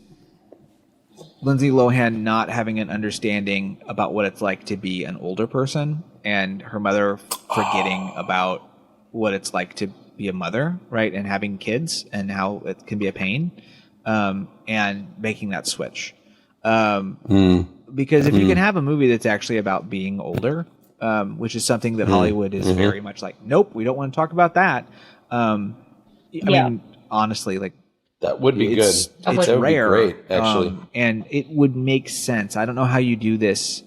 Lindsay Lohan not having an understanding about what it's like to be an older person, and her mother forgetting about what it's like to be a mother, right, and having kids, and how it can be a pain, and making that switch. Because if you can have a movie that's actually about being older, which is something that Hollywood is very much like, nope, we don't want to talk about that. I mean, honestly, like,
That would be
it's,
good.
it's
That would
rare,
be great, actually.
and it would make sense. I don't know how you do this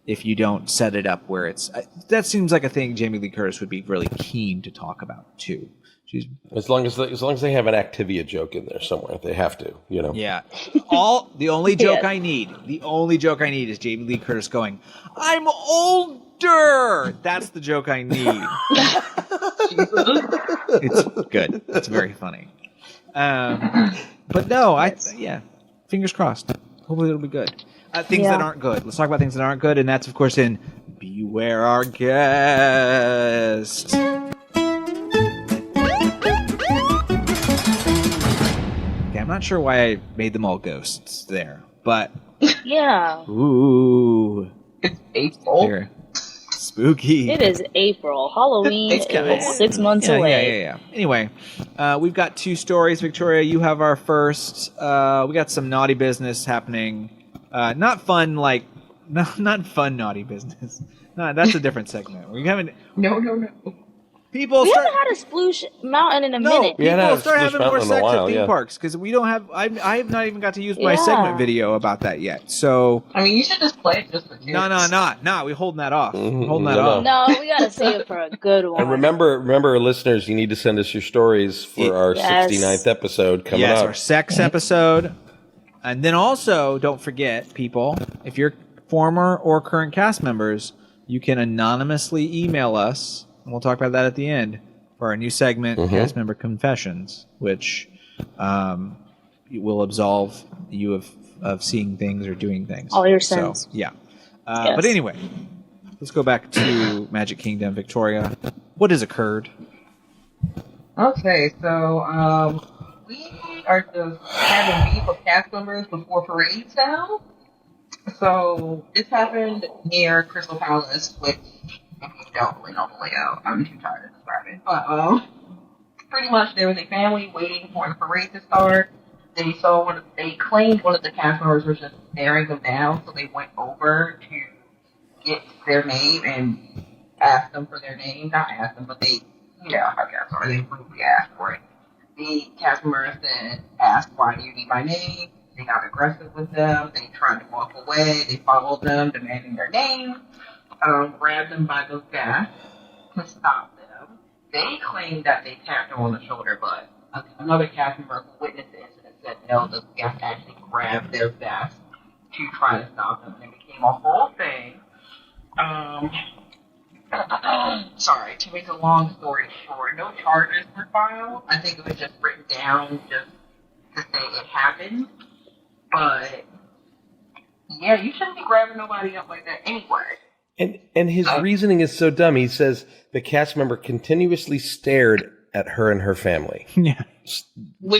if you don't set it up where it's. That seems like a thing Jamie Lee Curtis would be really keen to talk about too. She's
as long as they have an Activia joke in there somewhere, they have to.
yeah. The only joke I need is Jamie Lee Curtis going, "I'm older." That's the joke I need. It's good. It's very funny. But no, fingers crossed. Hopefully it'll be good. Things that aren't good. Let's talk about things that aren't good, and that's of course in Beware Our Guest. Okay, I'm not sure why I made them all ghosts there, but
Yeah.
ooh,
It's April.
here, spooky.
It is April. Halloween is 6 months away.
Yeah. Anyway, we've got two stories. Victoria, you have our first. We got some naughty business happening. Not fun, not fun naughty business. No, that's a different segment. We haven't.
No.
People
We
start.
haven't had a sploosh mountain in a
No,
minute.
We hadn't had
people
a
start
Sploosh
having more
Mountain in a
sex
while,
at theme
yeah.
parks because we don't have. I have not even got to use my
Yeah.
segment video about that yet. So
I mean, you should just play it just for kids.
no. We're holding that off.
Mhm,
Holding that
no,
off.
No, we gotta save it for a good one.
And remember, listeners, you need to send us your stories for our
Yes.
69th episode coming
Yes,
up.
our sex episode. And then also, don't forget, people, if you're former or current cast members, you can anonymously email us, and we'll talk about that at the end, for our new segment, Cast Member Confessions, which will absolve you of seeing things or doing things.
All your
So,
sins.
yeah.
Yes.
But anyway, let's go back to Magic Kingdom, Victoria. What has occurred?
Okay, so we are just having beef with cast members before parades now. So this happened near Crystal Palace, which if you don't really know the layout, I'm too tired to describe it. But pretty much there was a family waiting for the parade to start. They claimed one of the cast members was just staring them down, so they went over to get their name and asked them for their name. Not asked them, but they, how cast are. They rudely asked for it. The cast members then asked, "Why do you need my name?" They got aggressive with them. They tried to walk away. They followed them, demanding their name. Grabbed them by the back to stop them. They claimed that they tapped them on the shoulder, but another cast member who witnessed the incident said no, the guest actually grabbed their vest to try to stop them. And it became a whole thing. Sorry, to make a long story short, no charges were filed. I think it was just written down just to say it happened. But yeah, you shouldn't be grabbing nobody up like that anyway.
And his reasoning is so dumb. He says the cast member continuously stared at her and her family.
Yeah.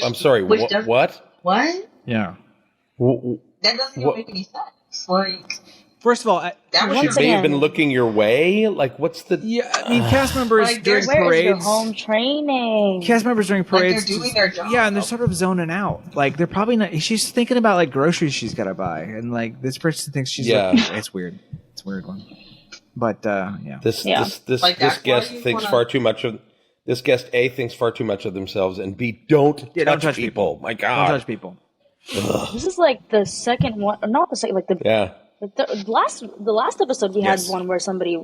I'm sorry. What?
What?
Yeah.
That doesn't even make any sense. Like,
First of all,
That was
Once
your
May have
again-
been looking your way. Like, what's the?
yeah, I mean, cast members
Like,
during
there's-
Where is your
parades.
home training?
Cast members during
they're
parades,
doing their job.
yeah, and they're sort of zoning out. Like they're probably not. She's thinking about like groceries she's got to buy, and like this person thinks she's.
Yeah.
Like, it's weird. It's a weird one. But yeah,
This
Yeah.
this
Like,
this
that's why
guest
you
thinks
wanna-
far too much of. This guest A thinks far too much of themselves, and B don't
don't
touch
touch
people. My
don't
God.
touch people.
This is like the second one, or not the second, like the
Yeah.
the last episode we
Yes.
had one where somebody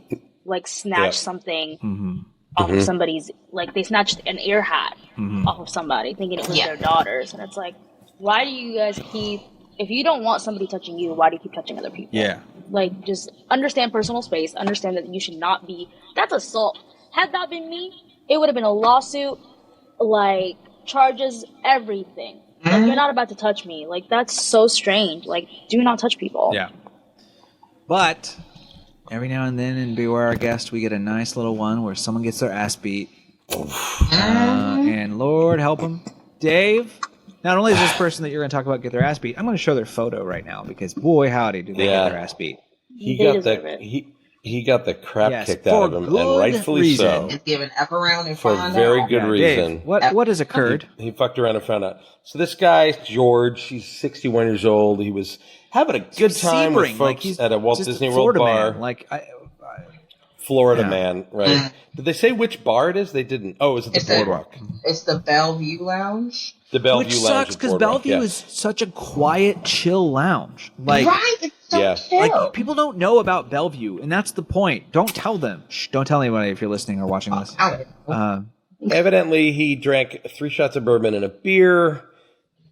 like snatched
Yeah.
something off of somebody's, like they snatched an ear hat off of somebody thinking it was
Yeah.
their daughter's, and it's like, why do you guys keep, if you don't want somebody touching you, why do you keep touching other people?
Yeah.
Like, just understand personal space, understand that you should not be, that's assault. Had that been me, it would have been a lawsuit, like charges, everything. Like, you're not about to touch me. Like, that's so strange. Like, do not touch people.
Yeah. But every now and then in Beware Our Guest, we get a nice little one where someone gets their ass beat. And Lord help them. Dave, not only is this person that you're going to talk about get their ass beat, I'm going to show their photo right now because boy, howdy, do they
Yeah.
get their ass beat.
He
They
got
deserve
the
it.
he got the crap
Yes,
kicked
for
out of him, and
good
rightfully
reason.
so.
It's given F around and
For
find
very
out.
good
Yeah,
reason.
Dave, what has occurred?
He fucked around and found out. So this guy, George, he's 61 years old. He was having a good time with
Sebring,
folks
he's
at a Walt
just
Disney World
Florida
bar.
man. Like,
Florida
Yeah.
man, right? Did they say which bar it is? They didn't. Oh, is it the
It's the-
Boardwalk?
It's the Bellevue Lounge.
The Bellevue
which
Lounge
sucks
at
because
Boardwalk,
Bellevue
yeah.
is such a quiet, chill lounge. Like,
Right? It's so
Yeah.
chill.
like people don't know about Bellevue, and that's the point. Don't tell them. Shh, don't tell anybody if you're listening or watching this.
Evidently, he drank 3 shots of bourbon and a beer.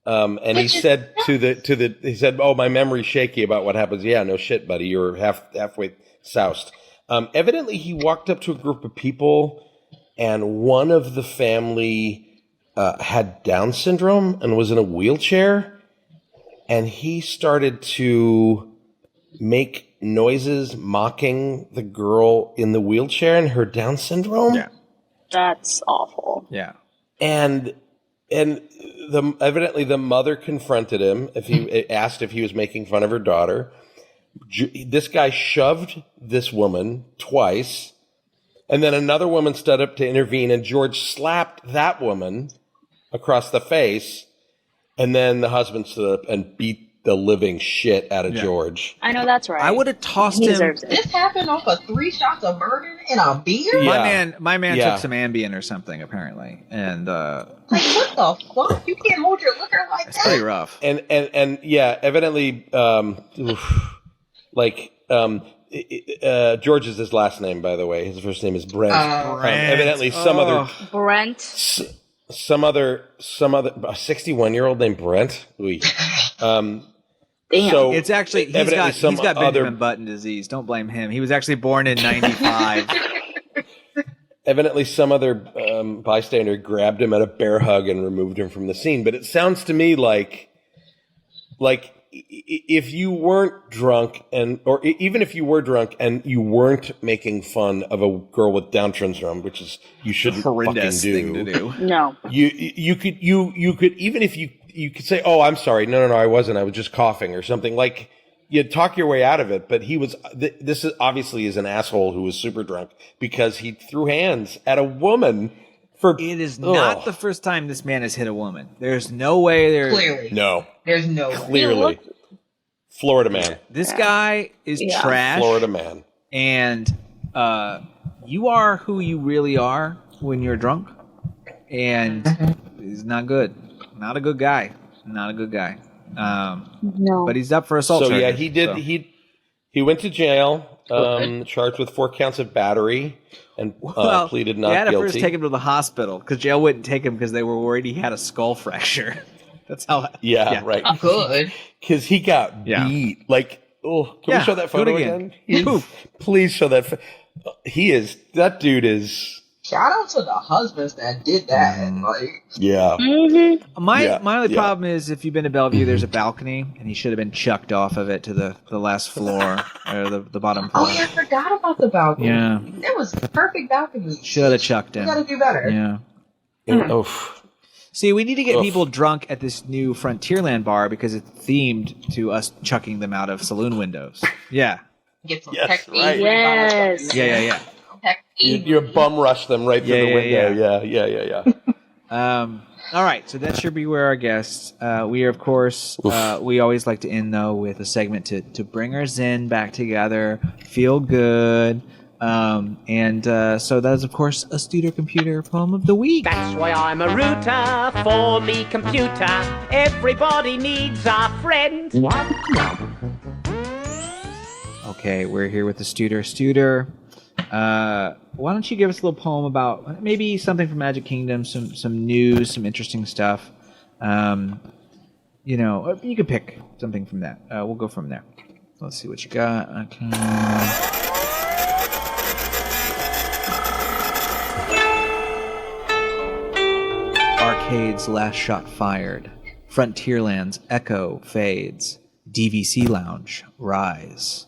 And he said he said, "Oh, my memory's shaky about what happens." Yeah, no shit, buddy. You're halfway soused. Evidently, he walked up to a group of people, and one of the family had Down syndrome and was in a wheelchair, and he started to make noises mocking the girl in the wheelchair and her Down syndrome.
Yeah.
That's awful.
Yeah.
And evidently the mother confronted him. If he asked if he was making fun of her daughter, this guy shoved this woman twice, and then another woman stood up to intervene, and George slapped that woman across the face, and then the husband stood up and beat the living shit out of George.
I know that's right.
I would have tossed
He
him.
deserves it.
This happened off of 3 shots of bourbon and a beer?
Yeah.
My man
Yeah.
took some Ambien or something apparently, and
Like, what the fuck? You can't hold your liquor like
it's pretty
that.
rough.
And yeah, evidently, George is his last name, by the way. His first name is Brent. Evidently, some
Brent.
other 61-year-old named Brent. Oy.
Damn.
So
It's actually he's
evidently
got Benjamin Button disease. Don't blame him. He was actually born in '95.
Evidently, some other bystander grabbed him at a bear hug and removed him from the scene. But it sounds to me like if you weren't drunk, or even if you were drunk and you weren't making fun of a girl with Down syndrome, which is you shouldn't
Horrendous
fucking
thing to do.
No.
You could even if you could say, "Oh, I'm sorry, no, I wasn't. I was just coughing," or something. Like you'd talk your way out of it. But he was. This is obviously is an asshole who was super drunk because he threw hands at a woman.
It is not the first time this man has hit a woman. There's no way there.
Clearly.
No.
There's no way.
Clearly. Florida man.
This guy is trash.
Florida man.
And you are who you really are when you're drunk. And he's not good. Not a good guy. Not a good guy.
No.
But he's up for assault
So
charges.
yeah, he did.
so.
He went to jail, charged with 4 counts of battery, and pleaded not
they had to
guilty.
first take him to the hospital because jail wouldn't take him because they were worried he had a skull fracture. That's how.
Yeah, right.
Good.
Because he got beat. Like, can we show that
do it
photo
again.
again? Please show that. That dude is.
Shout out to the husbands that did that. Like,
Yeah.
My only problem is if you've been to Bellevue, there's a balcony, and he should have been chucked off of it to the last floor or the bottom floor.
oh yeah, I forgot about the balcony.
Yeah.
It was perfect balcony.
Should have chucked
We
him.
gotta do better.
Yeah.
Oof.
See, we need to get
Oof.
people drunk at this new Frontierland bar because it's themed to us chucking them out of saloon windows. Yeah.
Get some
Yes,
tech
right.
Yes.
Yeah.
You bum rush them right through the window. Yeah.
All right, so that should be where our guests. We are, of course, we always like to end though with a segment to bring our zen back together, feel good, and so that is, of course, a Studer Computer Poem of the Week.
That's why I'm a router for me computer. Everybody needs a friend.
Okay, we're here with the Studer. Studer, why don't you give us a little poem about maybe something from Magic Kingdom, some news, some interesting stuff. You can pick something from that. We'll go from there. Let's see what you got. Okay. Arcade's last shot fired. Frontierland's echo fades. DVC Lounge rise.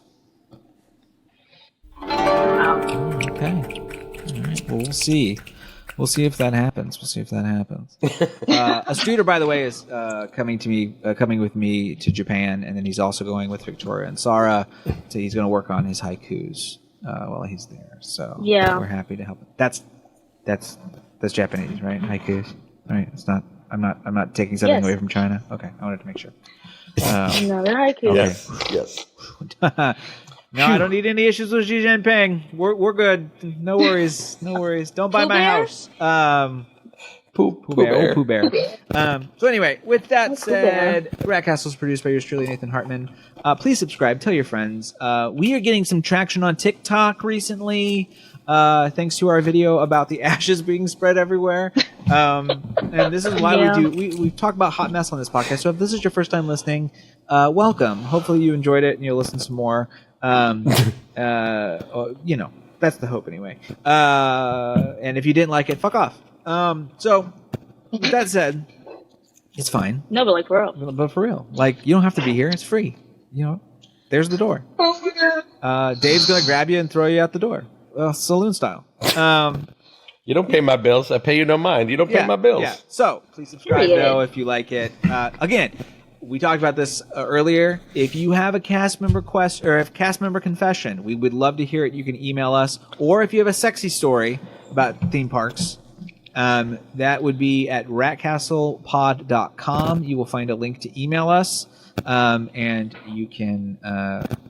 Okay. All right. Well, we'll see. We'll see if that happens. A Studer, by the way, is coming with me to Japan, and then he's also going with Victoria and Sarah. So he's going to work on his haikus while he's there. So we're happy to help. That's Japanese, right? Haikus, right? It's not. I'm not taking something away from China. Okay, I wanted to make sure.
No, they're haikus.
Okay.
Yes.
No, I don't need any issues with Xi Jinping. We're good. No worries. Don't buy
Pooh
my
Bear?
house. Pooh Bear. So anyway, with that said, Rat Castle is produced by yours truly, Nathan Hartman. Please subscribe. Tell your friends. We are getting some traction on TikTok recently, thanks to our video about the ashes being spread everywhere. And this is why we talk about hot mess on this podcast. So if this is your first time listening, welcome. Hopefully you enjoyed it and you'll listen some more. That's the hope anyway. And if you didn't like it, fuck off. So with that said, it's fine.
No, but for real.
But for real, you don't have to be here. It's free. There's the door. Dave's gonna grab you and throw you out the door, saloon style.
You don't pay my bills. I pay you no mind. You don't pay my bills.
Yeah. So please subscribe though if you like it. Again, we talked about this earlier. If you have a cast member cast member confession, we would love to hear it. You can email us, or if you have a sexy story about theme parks, that would be at ratcastlepod.com. You will find a link to email us, and you can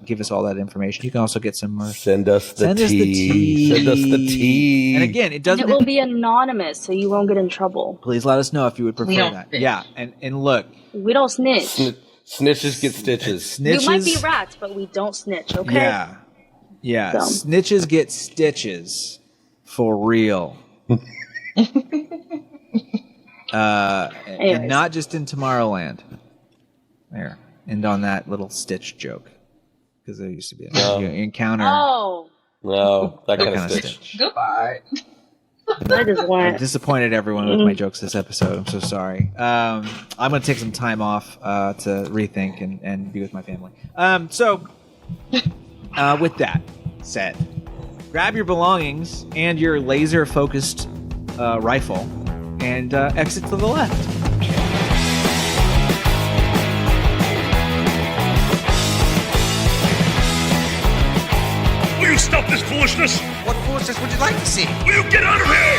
give us all that information. You can also get some merch.
Send us the tea.
And again, it doesn't.
It will be anonymous, so you won't get in trouble.
Please let us know if you would prefer that. Yeah, and look.
We don't snitch.
Snitches get stitches.
We might be rats, but we don't snitch, okay?
Yeah. Snitches get stitches. For real. And not just in Tomorrowland. There. End on that little stitch joke. Because there used to be you encounter.
Oh.
No, that kind of stitch.
Goodbye.
I disappointed everyone with my jokes this episode. I'm so sorry. I'm going to take some time off to rethink and be with my family. So, with that said, grab your belongings and your laser-focused rifle and exit to the left.
Will you stop this foolishness?
What foolishness would you like to see?
Will you get out of here?